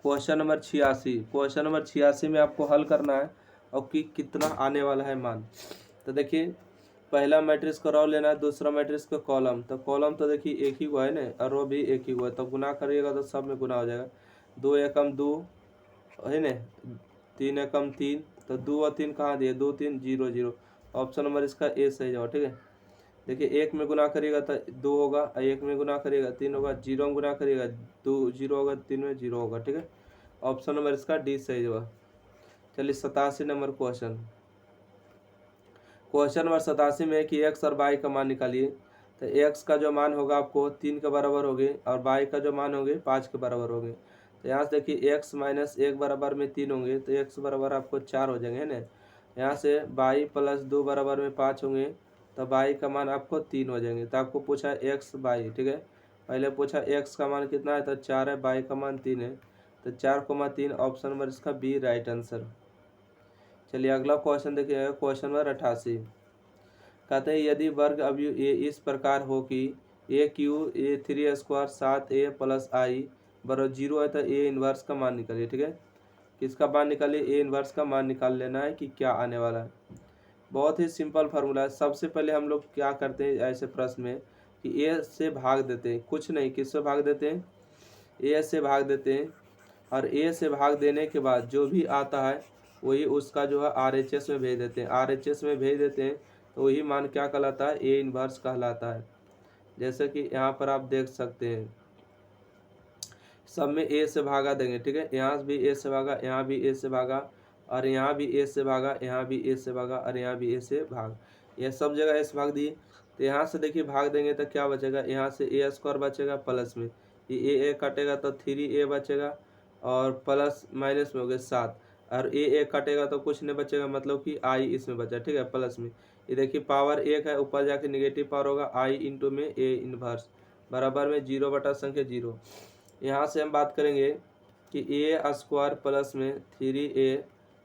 क्वेश्चन नंबर 86, क्वेश्चन नंबर 86 में आपको हल करना है और कि कितना आने वाला है मान। तो देखिए पहला मैट्रिक्स का रो लेना है, दूसरा मैट्रिक्स का कॉलम। तो कॉलम तो देखिए एक ही हुआ है ना, और रो भी एक ही हुआ है, तो गुना करिएगा तो सब में गुना हो जाएगा। 2 एकम 2 है ना, 3 एकम 3, तो 2 और 3 कहाँ दिए, 2 3 0 0। ऑप्शन नंबर इसका ए सही जवाब, ठीक है। देखिए एक में गुना करिएगा तो 2 होगा, एक में गुना करिएगा 3 होगा, 0 में गुना करिएगा 2 0 होगा, 3 में 0 होगा, ठीक है। ऑप्शन नंबर इसका डी सही जवाब। चलिए 87 नंबर क्वेश्चन। क्वेश्चन नंबर 87 में कि एक्स और वाई का मान निकालिए। तो एक्स का जो मान होगा आपको 3 के बराबर होगे और वाई का जो मान होंगे 5 के बराबर होंगे। तो यहाँ से देखिए एक्स माइनस 1 बराबर में 3 होंगे, तो एक्स बराबर आपको 4 हो जाएंगे ना। यहाँ से वाई प्लस 2 बराबर में 5 होंगे, तो वाई का मान आपको 3 हो जाएंगे। तो आपको पूछा एक्स वाई, ठीक है। पहले पूछा एक्स का मान कितना है, तो 4 है, वाई का मान 3 है, तो 4,3 ऑप्शन नंबर इसका बी राइट आंसर। चलिए अगला क्वेश्चन देखिएगा, क्वेश्चन नंबर 88। कहते हैं यदि वर्ग अवयव ए इस प्रकार हो कि A Q A 3 square 7 A plus I बराबर 0 है, तो ए इनवर्स का मान निकालिए, ठीक है। किसका मान निकालिए, ए इनवर्स का मान निकाल लेना है कि क्या आने वाला है। बहुत ही सिंपल फार्मूला है। सबसे पहले हम लोग क्या करते हैं ऐसे प्रश्न में कि ए से भाग देते हैं, कुछ नहीं, किससे भाग देते हैं, ए से भाग देते हैं। और ए से भाग देने के बाद जो भी आता है वही उसका जो है RHS में भेज देते हैं, RHS में भेज देते हैं, तो वही मान क्या कहलाता है, ए इनवर्स कहलाता है। जैसे कि यहाँ पर आप देख सकते हैं सब में ए से भागा देंगे, ठीक है। यहाँ भी ए से भागा, यहाँ भी ए से भागा, और यहाँ भी ए से भागा, यहाँ भी ए से भागा, और यहाँ भी ए से भाग, ये सब जगह ए से भाग दिए। तो यहाँ से देखिए भाग देंगे तो क्या बचेगा, यहाँ से ए स्क्वायर बचेगा, प्लस में ये ए कटेगा तो 3a बचेगा, और प्लस माइनस में हो गए 7, और ए कटेगा तो कुछ नहीं बचेगा, मतलब कि आई इसमें बचा, ठीक है, प्लस में। ये देखिए पावर 1 है, ऊपर जाके निगेटिव पावर होगा, आई इंटू में ए इनवर्स बराबर में 0 बटा संख्या 0। यहाँ से हम बात करेंगे कि ए स्क्वायर प्लस में 3a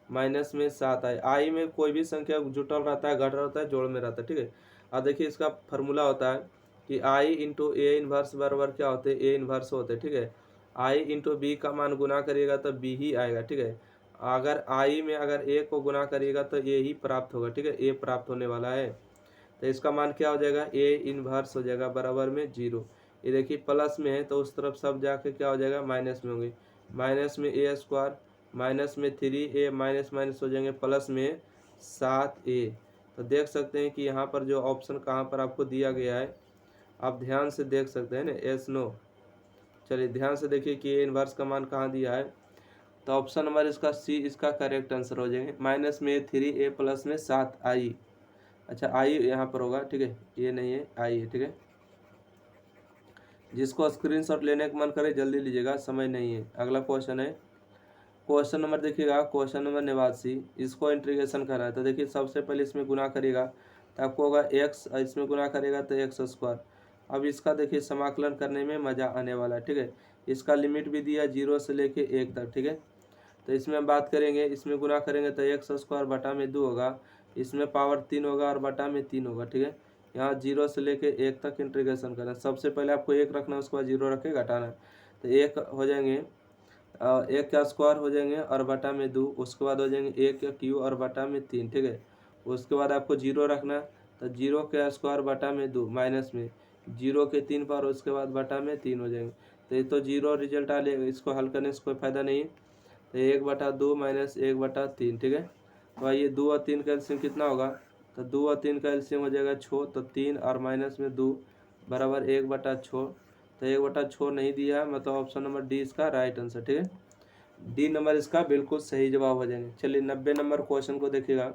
माइनस में 7 आई में कोई भी संख्या जुटल रहता है, घट रहता है, जोड़ में रहता है, ठीक है। अब देखिए इसका फार्मूला होता है कि आई इंटू ए इनवर्स बराबर क्या होते हैं, ए इनवर्स होते हैं, ठीक है। आई इंटू बी का मान गुना करिएगा तो बी ही आएगा, ठीक है। अगर आई में अगर ए को गुना करिएगा तो ए ही प्राप्त होगा, ठीक है, ए प्राप्त होने वाला है। तो इसका मान क्या हो जाएगा, ए इनवर्स हो जाएगा बराबर में 0। ये देखिए प्लस में है तो उस तरफ सब जाके क्या हो जाएगा, माइनस में होंगे, माइनस में ए स्क्वायर, माइनस में 3a, माइनस माइनस हो जाएंगे, प्लस में 7a। तो देख सकते हैं कि यहाँ पर जो ऑप्शन कहाँ पर आपको दिया गया है, आप ध्यान से देख सकते हैं ना, एस नो। चलिए ध्यान से देखिए कि ए इनवर्स का मान कहाँ दिया है। तो ऑप्शन नंबर इसका सी इसका करेक्ट आंसर हो जाएंगे, माइनस में 3a प्लस में 7i। अच्छा आई यहाँ पर होगा, ठीक है, ये नहीं है, आई है, ठीक है। जिसको स्क्रीनशॉट लेने का मन करे जल्दी लीजिएगा, समय नहीं है। अगला क्वेश्चन है, क्वेश्चन नंबर देखिएगा, क्वेश्चन नंबर 89। इसको इंटीग्रेशन करना है। तो देखिए सबसे पहले इसमें गुना करिएगा तो आपको होगा एक्स, इसमें गुना करेगा तो एक्स स्क्वायर। अब इसका देखिए समाकलन करने में मज़ा आने वाला है, ठीक है। इसका लिमिट भी दिया 0 से लेके 1 तक, ठीक है। तो इसमें हम बात करेंगे, इसमें गुना करेंगे तो एक्स स्क्वायर बटा में 2 होगा, इसमें पावर 3 होगा और बटा में 3 होगा, ठीक है। यहाँ 0 से लेके 1 तक इंटीग्रेशन करना है। सबसे पहले आपको 1 रखना है, उसके बाद 0 रख के घटाना है। तो 1 हो जाएंगे, 1 का स्क्वायर हो जाएंगे और बटा में 2, उसके बाद हो जाएंगे 1 का क्यू और बटा में 3, ठीक है। उसके बाद आपको 0 रखना है, तो 0 का स्क्वायर बटा में 2 माइनस में 0 के 3 पावर, उसके बाद बटा में 3 हो जाएंगे। तो ये तो 0 रिजल्ट आ लेगा, इसको हल करने से कोई फ़ायदा नहीं है। तो 1/2 माइनस 1/3, ठीक है। तो आइए 2 और 3 का एलसीएम कितना होगा, तो 2 और 3 का एलसीएम हो जाएगा 6, तो 3 और माइनस में 2 बराबर 1/6। तो 1/6 नहीं दिया है, मतलब ऑप्शन नंबर डी इसका राइट आंसर, ठीक है। डी नंबर इसका बिल्कुल सही जवाब हो जाएंगे। चलिए 90 नंबर क्वेश्चन को देखिएगा।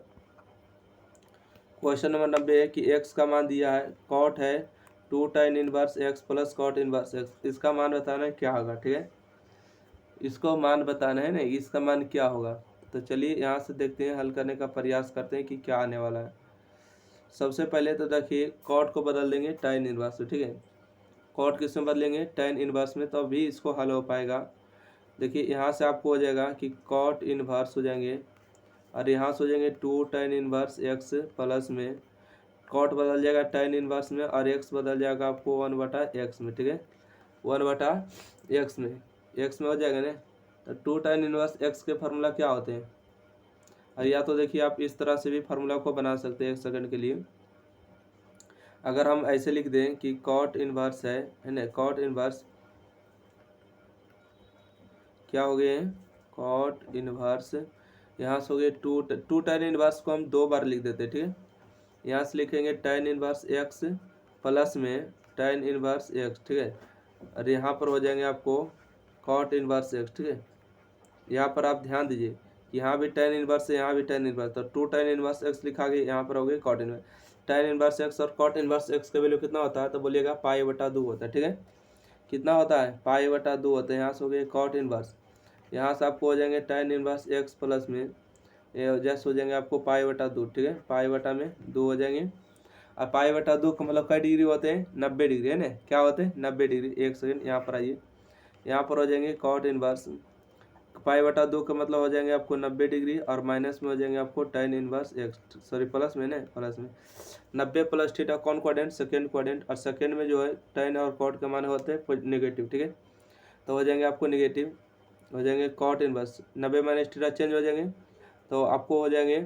क्वेश्चन नंबर 90 है कि एक्स का मान दिया है, कॉट है 2 tan inverse X plus cot inverse X. इसका मान बताना है क्या होगा, ठीक है। इसको मान बताना है ना, इसका मान क्या होगा। तो चलिए यहाँ से देखते हैं, हल करने का प्रयास करते हैं कि क्या आने वाला है। सबसे पहले तो देखिए कॉट को बदल देंगे tan इनवर्स में, ठीक है। कॉट किस में बदलेंगे, tan इनवर्स में, तो अभी इसको हल हो पाएगा। देखिए यहाँ से आपको हो जाएगा कि कॉट इनवर्स हो जाएंगे, और यहाँ से हो जाएंगे 2 tan इनवर्स एक्स प्लस में कॉट बदल जाएगा tan इनवर्स में, और एक्स बदल जाएगा आपको 1/x में, ठीक है, 1/x में, एक्स में हो जाएगा ना। टू tan इनवर्स एक्स के फार्मूला क्या होते हैं? और या तो देखिए आप इस तरह से भी फार्मूला को बना सकते हैं 1 सेकंड के लिए। अगर हम ऐसे लिख दें कि कॉट इनवर्स है ना, कॉट इनवर्स क्या हो गए हैं, कॉट इनवर्स यहाँ से हो गए टू tan इनवर्स को हम 2 बार लिख देते हैं, ठीक है। यहाँ से लिखेंगे tan इनवर्स एक्स प्लस में tan इनवर्स एक्स, ठीक है। और यहाँ पर हो जाएंगे आपको कॉट इनवर्स एक्स, ठीक है। यहाँ पर आप ध्यान दीजिए, यहाँ भी tan इनवर्स है, यहाँ भी tan इनवर्स, तो टू tan इनवर्स एक्स लिखा गया, यहाँ पर हो गई cot inverse. tan inverse X और कॉट इनवर्स एक्स का वैल्यू कितना होता है, तो बोलिएगा π/2 होता है, ठीक है। कितना होता है, π/2 होता है। यहाँ से हो गया कॉट इनवर्स, यहाँ से आपको हो जाएंगे tan इनवर्स एक्स प्लस में जैसे हो जाएंगे आपको π/2, ठीक है। π/2 हो जाएंगे। और π/2 का मतलब कई डिग्री होते हैं, 90 डिग्री है ना, क्या होते हैं 90 डिग्री। 1 सेकेंड यहाँ पर आइए, यहाँ पर हो जाएंगे कॉट इनवर्स π/2 का मतलब हो जाएंगे आपको 90 डिग्री, और माइनस में हो जाएंगे आपको tan inverse x, sorry plus में ना, प्लस में 90 प्लस थीटा कौन क्वाड्रेंट, सेकेंड क्वाड्रेंट। और सेकेंड में जो है tan और कॉट के मान होते हैं नेगेटिव, ठीक है। तो हो जाएंगे आपको नेगेटिव, हो जाएंगे cot inverse 90 minus theta change हो जाएंगे, तो आपको हो जाएंगे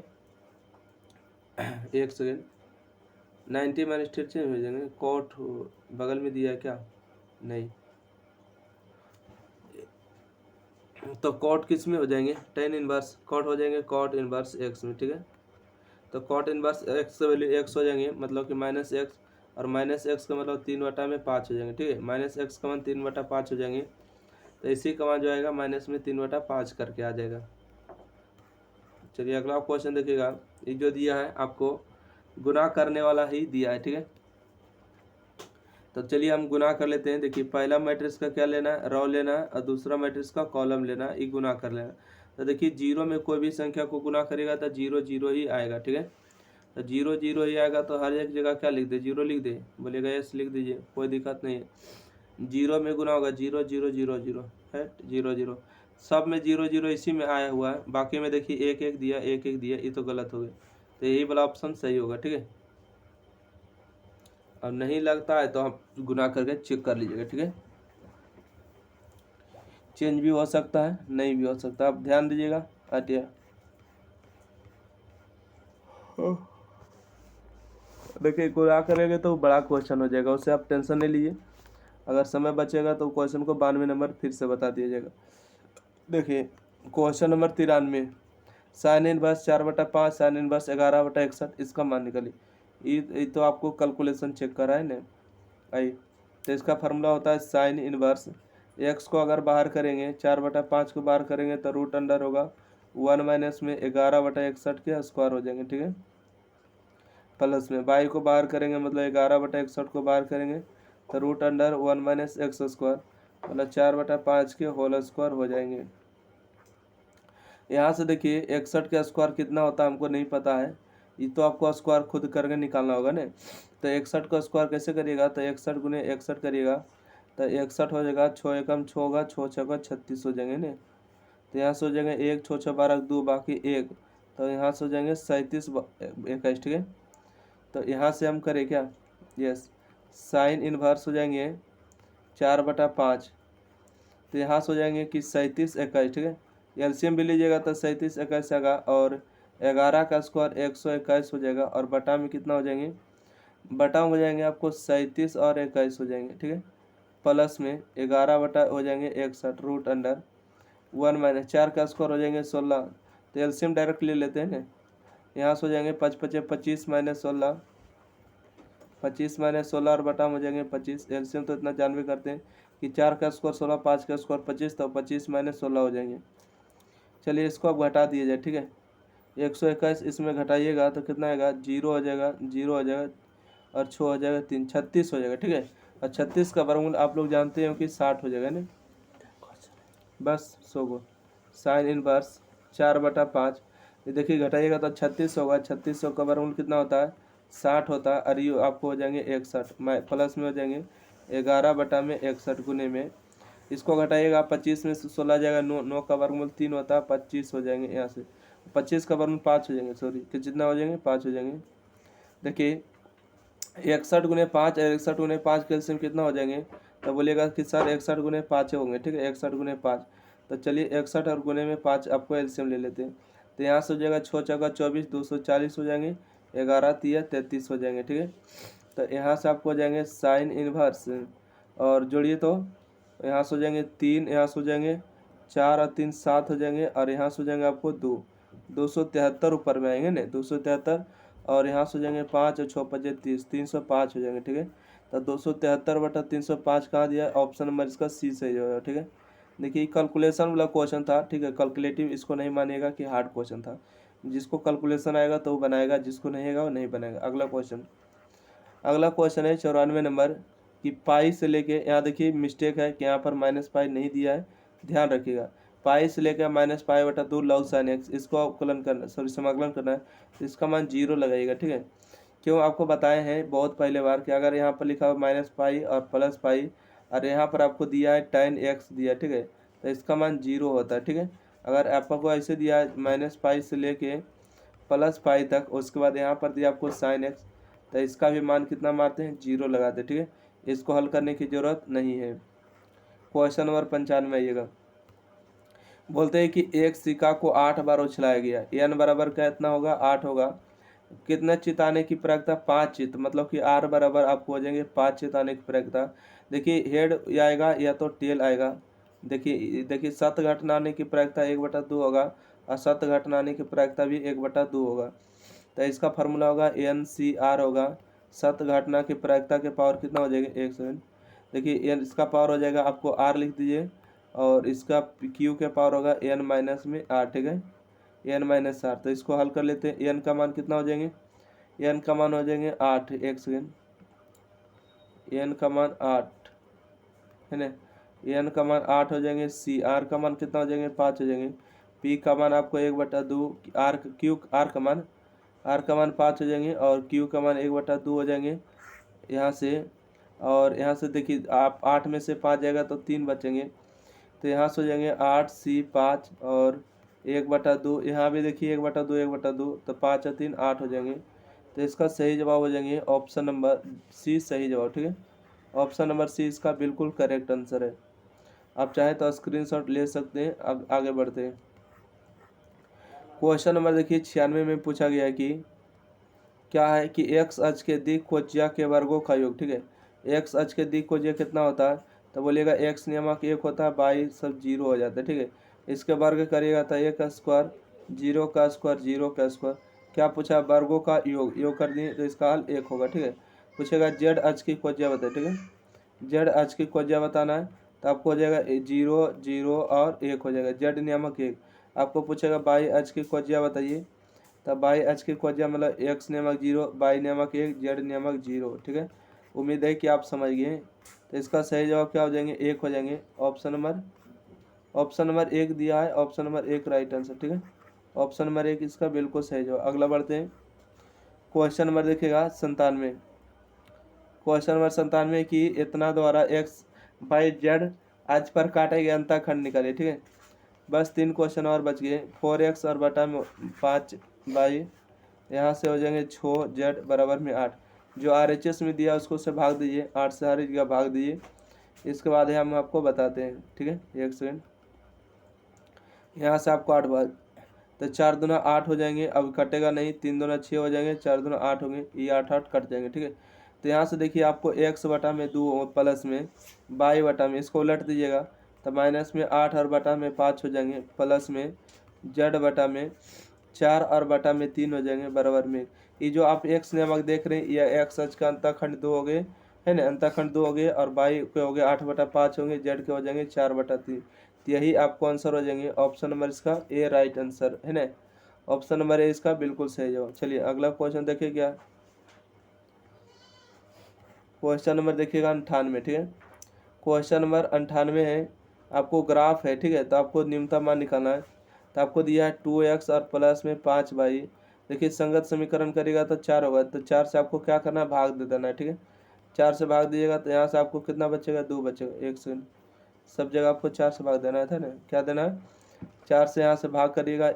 1 सेकेंड 90 माइनस थीटा चेंज हो जाएंगे। कॉट बगल में दिया है क्या, नहीं, तो कॉट किस में हो जाएंगे, tan इनवर्स कॉट हो जाएंगे कॉट इनवर्स एक्स में, ठीक है। तो कॉट इनवर्स एक्स का वैल्यू एक्स हो जाएंगे, मतलब कि माइनस एक्स, और माइनस एक्स का मतलब 3/5 हो जाएंगे, ठीक है। माइनस एक्स का मान 3/5 हो जाएंगे, तो इसी का मान जो आएगा माइनस में 3/5 करके आ जाएगा। चलिए अगला क्वेश्चन देखिएगा, ये जो दिया है आपको गुना करने वाला ही दिया है, ठीक है। तो चलिए हम गुना कर लेते हैं। देखिए पहला मैट्रिक्स का क्या लेना है, रो लेना है, और दूसरा मैट्रिक्स का कॉलम लेना है, ये गुना कर लेना। तो देखिए जीरो में कोई भी संख्या को गुना करेगा तो 0 0 ही आएगा, ठीक है। तो 0 0 ही आएगा, तो हर एक जगह क्या लिख दे, 0 लिख दे, बोलेगा यस लिख दीजिए, कोई दिक्कत नहीं है। 0 में गुना होगा 0 0 0 0 है, 0 0 सब में 0 0 इसी में आया हुआ है। बाकी में देखिए 1 1 दिया, 1 1 दिया, ये तो गलत हो गया, तो यही वाला ऑप्शन सही होगा, ठीक है। अब नहीं लगता है तो आप गुना करके चेक कर लीजिएगा, ठीक है। चेंज भी हो सकता है, नहीं भी हो सकता, आप ध्यान दीजिएगा। हटिया देखिए गुना करेंगे तो बड़ा क्वेश्चन हो जाएगा, उससे आप टेंशन नहीं लीजिए। अगर समय बचेगा तो क्वेश्चन को 92 नंबर फिर से बता दिया जाएगा। देखिए question number 93, sine inverse 4/5 sine inverse 11/61, इसका मान निकालिए। ये तो आपको कैलकुलेशन चेक करा है ना, आई। तो इसका फार्मूला होता है साइन इनवर्स एक्स को अगर बाहर करेंगे 4/5 को बाहर करेंगे तो रूट अंडर होगा 1 माइनस में 11/61 के स्क्वायर हो जाएंगे, ठीक है। प्लस में वाई को बाहर करेंगे, मतलब 11/61 को बाहर करेंगे तो root under 1 minus X square, मतलब 4/5 के होल स्क्वायर हो जाएंगे। यहाँ से देखिए 61 का स्क्वायर कितना होता है हमको नहीं पता है, ये तो आपको स्क्वायर खुद करके निकालना होगा ना। तो 61 का स्क्वायर कैसे करिएगा, तो 61 गुने 61 करिएगा तो 61 हो जाएगा, 6 एकम 6 होगा, 6 छक्का 36 हो जाएंगे ना। तो यहाँ से हो जाएंगे 1 6 6 12 2 बाकी 1, तो यहाँ से हो जाएंगे 37 21, ठीक है। तो यहाँ से हम करें क्या, यस साइन इनवर्स हो जाएंगे 4/5, तो यहाँ से हो जाएंगे कि 37 21, ठीक है। एलसीएम भी लीजिएगा तो 37 21 आएगा, और 11 का स्क्वायर 121 हो जाएगा, और बटा में कितना हो जाएंगे, बटा हो जाएंगे आपको 37 और 21 हो जाएंगे, ठीक है। प्लस में 11 बटा हो जाएंगे 61 रूट अंडर 1 माइनस 4 का स्क्वायर हो जाएंगे 16, तो एलसीएम डायरेक्ट ले लेते हैं ना। यहाँ से हो जाएंगे 5 5 25 माइनस 16, 25 माइनस 16 और बटा हो जाएंगे 25। एलसीएम तो इतना जानवे करते हैं कि 4 का स्क्वायर 16, 5 का स्क्वायर 25, तो 25 माइनस 16 हो जाएंगे। चलिए इसको अब घटा दिया जाए, ठीक है। 121 इसमें घटाइएगा तो कितना आएगा, 0 हो जाएगा, 0 हो जाएगा, और 6 हो जाएगा 3, 36 हो जाएगा, ठीक है। और 36 का वर्गमूल आप लोग जानते हो कि 60 हो जाएगा ना, बस 100 को साइन इनवर्स 4/5, ये देखिए घटाइएगा तो 36 होगा, 3600 का वर्गमूल कितना होता है 60 होता है, और ये आपको हो जाएंगे 61 प्लस में हो जाएंगे 11/61 गुने में, इसको घटाइएगा 25 में 16 जाएगा, 9 का वर्गमूल 3 होता है, 25 हो जाएंगे। यहाँ से 25 का वर्गमूल 5 हो जाएंगे, सॉरी कि जितना हो जाएंगे 5 हो जाएंगे। देखिए 61 गुने 5 और 61 गुने 5 कैल्शियम कितना हो जाएंगे, तो बोलिएगा कि सर 61 गुने 5 होंगे, ठीक है। 61 गुने 5 तो चलिए 61 और गुने में 5 आपको एलसीएम ले लेते हैं। तो यहाँ से हो जाएगा 6 चौका 24, 240 हो जाएंगे, 11 तिया 33 हो जाएंगे, ठीक है। तो यहाँ से आपको हो जाएंगे साइन इनवर्स, और जोड़िए तो यहाँ से हो जाएंगे 3, यहाँ से हो जाएंगे 4 और 3 7 हो जाएंगे, और यहाँ से हो जाएंगे आपको 273 ऊपर में आएंगे ना, 273, और यहाँ से हो जाएंगे 5 और 6 5 30, 305 हो जाएंगे, ठीक है। तो 273/305 कहाँ दिया है, ऑप्शन नंबर इसका सी सही होगा, ठीक है। देखिए कैलकुलेशन वाला क्वेश्चन था, ठीक है, कैलकुलेटिव इसको नहीं मानिएगा कि हार्ड क्वेश्चन था। जिसको कैलकुलेशन आएगा तो वो बनाएगा, जिसको नहीं आएगा वो नहीं बनाएगा। अगला क्वेश्चन है 94 नंबर कि पाई से लेके, यहाँ देखिए मिस्टेक है कि यहाँ पर माइनस पाई नहीं दिया है, ध्यान रखिएगा। पाई से लेकर -पाई/2 log sin x, इसको अवकलन करना, समाकलन करना है, तो इसका मान 0 लगाइएगा, ठीक है। क्यों, आपको बताए हैं बहुत पहले बार कि अगर यहाँ पर लिखा हुआ -पाई और +पाई, और यहाँ पर आपको दिया है tan x दिया, ठीक है, तो इसका मान 0 होता है, ठीक है। अगर आपको ऐसे दिया है -पाई से लेके +पाई तक, उसके बाद यहाँ पर दिया आपको sin x, तो इसका भी मान कितना मारते हैं, 0 लगाते हैं, ठीक है। इसको हल करने की जरूरत नहीं है। क्वेश्चन नंबर 95 आइएगा। बोलते हैं कि एक सिक्का को 8 बार उछलाया गया, n बराबर कितना होगा, 8 होगा। कितने चित आने की प्रयोगता, 5 चित, मतलब कि r बराबर आपको हो जाएंगे 5 चित आने की प्रयोगता। देखिए हेड आएगा या तो टेल आएगा। देखिए सत घटना आने की प्रयोगता 1/2 होगा, और सत घटना आने की प्रयोगता भी 1/2 होगा। तो इसका फार्मूला होगा NCR होगा, सत घटना की प्रायिकता के पावर कितना हो जाएगा, 1 देखिए इसका पावर हो जाएगा, आपको R लिख दीजिए, और इसका Q के पावर होगा n-r, ठीक है, n-r। तो इसको हल कर लेते हैं। n का मान कितना हो जाएंगे, n का मान हो जाएंगे 8, 1 सेकेंड, n का मान 8 है ना, n का मान 8 हो जाएंगे। R का मान कितना हो जाएंगे, 5 हो जाएंगे। P का मान आपको 1/2, R का मान 5 हो जाएंगे, और Q का मान 1/2 हो जाएंगे यहाँ से। और यहाँ से देखिए आप 8 में से 5 जाएगा तो 3 बचेंगे, तो यहाँ से हो जाएंगे 8 C 5 और 1/2, यहाँ भी देखिए 1/2 1/2, तो 5 और 3 8 हो जाएंगे। तो इसका सही जवाब हो जाएंगे ऑप्शन नंबर सी, सही जवाब, ठीक है। ऑप्शन नंबर सी इसका बिल्कुल करेक्ट आंसर है। आप चाहें तो स्क्रीनशॉट ले सकते हैं। अब आगे बढ़ते हैं। क्वेश्चन नंबर देखिए 96 में पूछा गया है कि क्या है कि एक्स अक्ष के दिक् कोज्या के वर्गों का योग, ठीक है। एक्स अक्ष के दिक् कोज्या कितना होता है, तो बोलिएगा एक्स नियामक 1 होता है, बाई सब 0 हो जाता है, ठीक है। इसके वर्ग करिएगा तो 1 का स्क्वायर, 0 का स्क्वायर, 0 का स्क्वायर। क्या पूछा, वर्गों का योग कर दिए, तो इसका हल 1 होगा, ठीक है। पूछेगा जेड अक्ष की कोज्या बताए, ठीक है। जेड अक्ष की कोज्या बताना है, तो आपको हो जाएगा 0 0 और 1 हो जाएगा, जेड नियामक 1। आपको पूछेगा बाई अक्ष की कोज्या बताइए, तब बाई अक्ष की कोज्या मतलब एक्स नियामक 0, बाई नियामक 1, जेड नियामक 0, ठीक है। उम्मीद है कि आप समझ गए। तो इसका सही जवाब क्या हो जाएंगे, 1 हो जाएंगे। ऑप्शन नंबर 1 दिया है, ऑप्शन नंबर 1 राइट आंसर, ठीक है। ऑप्शन नंबर 1 इसका बिल्कुल सही जवाब। अगला बढ़ते हैं। क्वेश्चन नंबर देखिएगा 97। क्वेश्चन नंबर 97 की इतना द्वारा एक्स बाई जेड आज पर काटे गए अंतःखंड निकालिए, ठीक है। बस 3 क्वेश्चन और बच गए। 4x और बटा में 5 बाई, यहाँ से हो जाएंगे 6 जेड बराबर में 8। जो RHS में दिया उसको से भाग दीजिए, 8 से हर जगह भाग दीजिए। इसके बाद हम आपको बताते हैं, ठीक है, 1 सेकेंड। यहाँ से आपको 8 भाग, तो 4 दूना 8 हो जाएंगे, अब कटेगा नहीं, 3 दूना 6 हो जाएंगे, 4 दूना 8 होंगे, ये 8 8 कट जाएंगे, ठीक है। तो यहाँ से देखिए आपको x बटा में 2 प्लस में बाई बटा में, इसको उलट दीजिएगा, तो माइनस में 8 और बटा में 5 हो जाएंगे, प्लस में जेड बटा में 4 और बटा में 3 हो जाएंगे, बराबर में। ये जो आप x नियामक देख रहे हैं, यह x अक्ष का अंतःखंड 2 हो गए, है ना, अंतःखंड 2 हो गए, और बाई के हो गए 8/5 होंगे, जेड के हो जाएंगे 4/3। तो यही आपको आंसर हो जाएंगे। ऑप्शन नंबर इसका ए राइट आंसर है ना, ऑप्शन नंबर ए इसका बिल्कुल सही जवाब। चलिए अगला क्वेश्चन देखिए क्या, क्वेश्चन नंबर देखिएगा 98, ठीक है। क्वेश्चन नंबर 98 है, आपको ग्राफ है, ठीक है, तो आपको न्यूनतम मान निकालना है। तो आपको दिया है 2x और प्लस में 5 बाई, देखिए संगत समीकरण करेगा तो 4 होगा, तो 4 से आपको क्या करना है, भाग दे देना है, ठीक है। 4 से भाग दीजिएगा तो यहाँ से आपको कितना बचेगा, 2 बचेगा। 1 सेकंड, सब जगह आपको 4 से भाग देना था ना, क्या देना है, 4 से यहाँ से भाग करिएगा,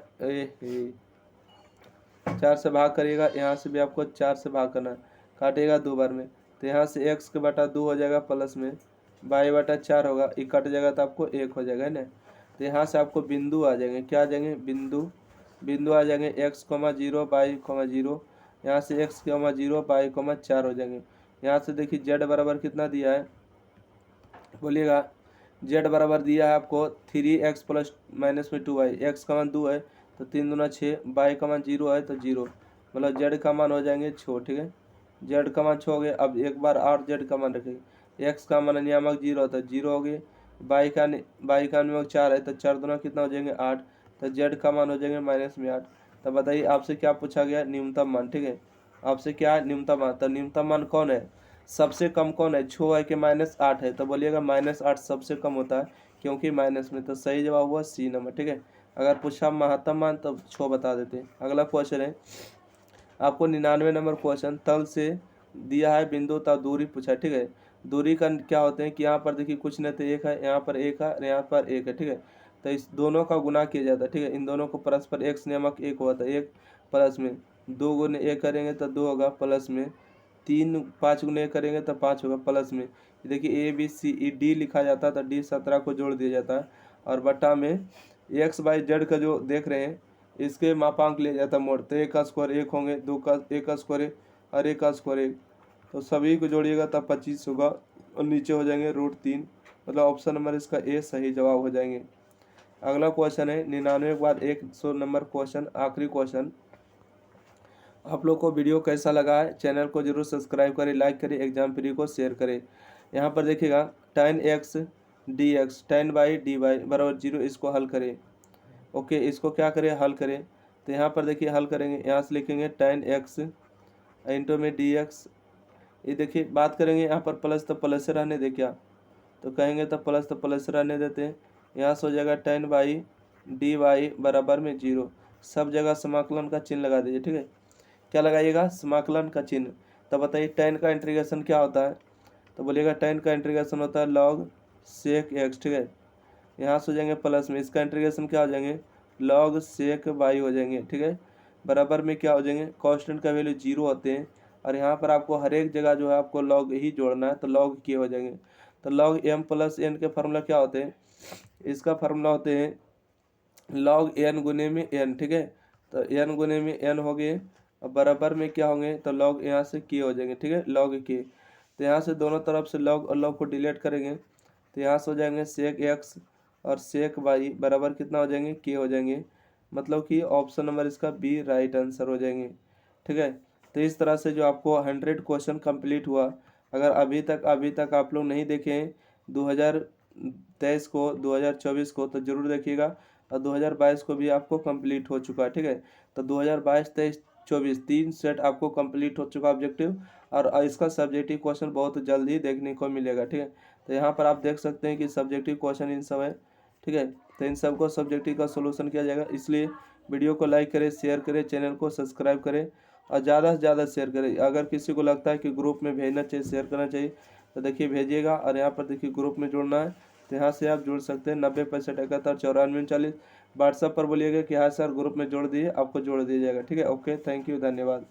4 से भाग करिएगा, यहाँ से भी आपको 4 से भाग करना है, काटिएगा 2 बार में। तो यहाँ से x के बटा 2 हो जाएगा, प्लस में बाई बटा 4 होगा, ये कट जाएगा तो आपको 1 हो जाएगा, है ना। तो यहाँ से आपको बिंदु आ जाएंगे, क्या आ जाएंगे, बिंदु आ जाएंगे x, 0 y, 0। यहाँ से x, 0 y, 4 हो जाएंगे। यहाँ से देखिए z बराबर कितना दिया है, बोलिएगा। z बराबर दिया है आपको 3x प्लस माइनस में 2y, x का मान 2 है तो 3 दूना 6, y का मान 0 है तो 0, मतलब z का मान हो जाएंगे 6, ठीक है। z का मान 6 हो गए। अब एक बार और z का मान रखेंगे, x का मान नियामक 0 होता है 0 हो गए, y का नियामक 4 है तो 4 दूना कितना हो जाएंगे 8, तो z का मान हो जाएंगे माइनस में 8। तो बताइए आपसे क्या पूछा गया, न्यूनतम मान, ठीक है। आपसे क्या है, न्यूनतम मान। तो न्यूनतम मान कौन है, सबसे कम कौन है, 6 है कि -8 है, तो बोलिएगा -8 सबसे कम होता है क्योंकि माइनस में। तो सही जवाब हुआ सी नंबर, ठीक है। अगर पूछा महत्तम मान तो 6 बता देते। अगला क्वेश्चन है आपको 99 नंबर क्वेश्चन, तल से दिया है बिंदु तक दूरी पूछा है, ठीक है। दूरी का क्या होते हैं कि यहाँ पर देखिए कुछ नहीं तो एक है, यहाँ पर एक है, यहाँ पर एक है, ठीक है। तो इस दोनों का गुना किया जाता है, ठीक है। इन दोनों को परस्पर x नियामक 1 हुआ था, 1 प्लस में 2 गुने 1 करेंगे तो 2 होगा, प्लस में 3 5 गुने 1 करेंगे तो 5 होगा, प्लस में देखिए ABCD लिखा जाता है तो D 17 को जोड़ दिया जाता है, और बटा में x y z का जो देख रहे हैं इसके मापांक लिया जाता है मोड़। तो 1 का स्क्वायर 1 होंगे, 2 का 1 का स्क्वायर 1 और 1 का स्क्वायर 1, तो सभी को जोड़िएगा तब 25 होगा, और नीचे हो जाएंगे √3, मतलब ऑप्शन नंबर इसका ए सही जवाब हो जाएंगे। अगला क्वेश्चन है 99 के बाद 100 नंबर क्वेश्चन, आखिरी क्वेश्चन। आप लोग को वीडियो कैसा लगा है, चैनल को जरूर सब्सक्राइब करें, लाइक करें, एग्जाम फ्री को शेयर करें। यहाँ पर देखिएगा tan x dx tan y dy बराबर 0, इसको हल करें। ओके, इसको क्या करें, हल करें। तो यहाँ पर देखिए हल करेंगे, यहाँ से लिखेंगे tan x इंटू में dx। ये देखिए बात करेंगे यहाँ पर प्लस तो प्लस से रहने दे, क्या तो कहेंगे तो प्लस से रहने देते हैं। यहाँ से हो जाएगा tan y dy बराबर में 0, सब जगह समाकलन का चिन्ह लगा दीजिए, ठीक है। क्या लगाइएगा, समाकलन का चिन्ह। तो बताइए tan का इंटीग्रेशन क्या होता है, तो बोलिएगा tan का इंटीग्रेशन होता है log sec x, ठीक है। यहाँ से हो जाएंगे प्लस में, इसका इंटीग्रेशन क्या हो जाएंगे, log sec y हो जाएंगे, ठीक है। बराबर में क्या हो जाएंगे, कांस्टेंट का वैल्यू 0 होते हैं, और यहाँ पर आपको हर एक जगह जो है आपको log ही जोड़ना है, तो log के हो जाएंगे। तो log m प्लस n के फार्मूला क्या होते हैं, इसका फार्मूला होते हैं log n गुने में n, ठीक है। तो n गुने में n हो गए, अब बराबर में क्या होंगे, तो log यहाँ से के हो जाएंगे, ठीक है, log के। तो यहाँ से दोनों तरफ से log और log को डिलीट करेंगे, तो यहाँ से हो जाएंगे sec x और sec y बराबर कितना हो जाएंगे, के हो जाएंगे, मतलब कि ऑप्शन नंबर इसका बी राइट आंसर हो जाएंगे, ठीक है। तो इस तरह से जो आपको 100 क्वेश्चन कंप्लीट हुआ। अगर अभी तक आप लोग नहीं देखे हैं 2023 को, 2024 को, तो जरूर देखिएगा, और 2022 को भी आपको कंप्लीट हो चुका है, ठीक है। तो 2022, 23, 24 3 सेट आपको कंप्लीट हो चुका ऑब्जेक्टिव, और इसका सब्जेक्टिव क्वेश्चन बहुत जल्द ही देखने को मिलेगा, ठीक है। तो यहाँ पर आप देख सकते हैं कि सब्जेक्टिव क्वेश्चन इन सब है, ठीक है। तो इन सब को सब्जेक्टिव का सोल्यूशन किया जाएगा, इसलिए वीडियो को लाइक करें, शेयर करें, चैनल को सब्सक्राइब करें, और ज़्यादा से ज़्यादा शेयर करें। अगर किसी को लगता है कि ग्रुप में भेजना चाहिए, शेयर करना चाहिए, तो देखिए भेजिएगा। और यहाँ पर देखिए ग्रुप में जुड़ना है, तो यहाँ से आप जुड़ सकते हैं 90 65 71 94 39। व्हाट्सएप पर बोलिएगा कि हाँ सर ग्रुप में जोड़ दिए, आपको जोड़ दिया जाएगा, ठीक है। ओके, थैंक यू, धन्यवाद।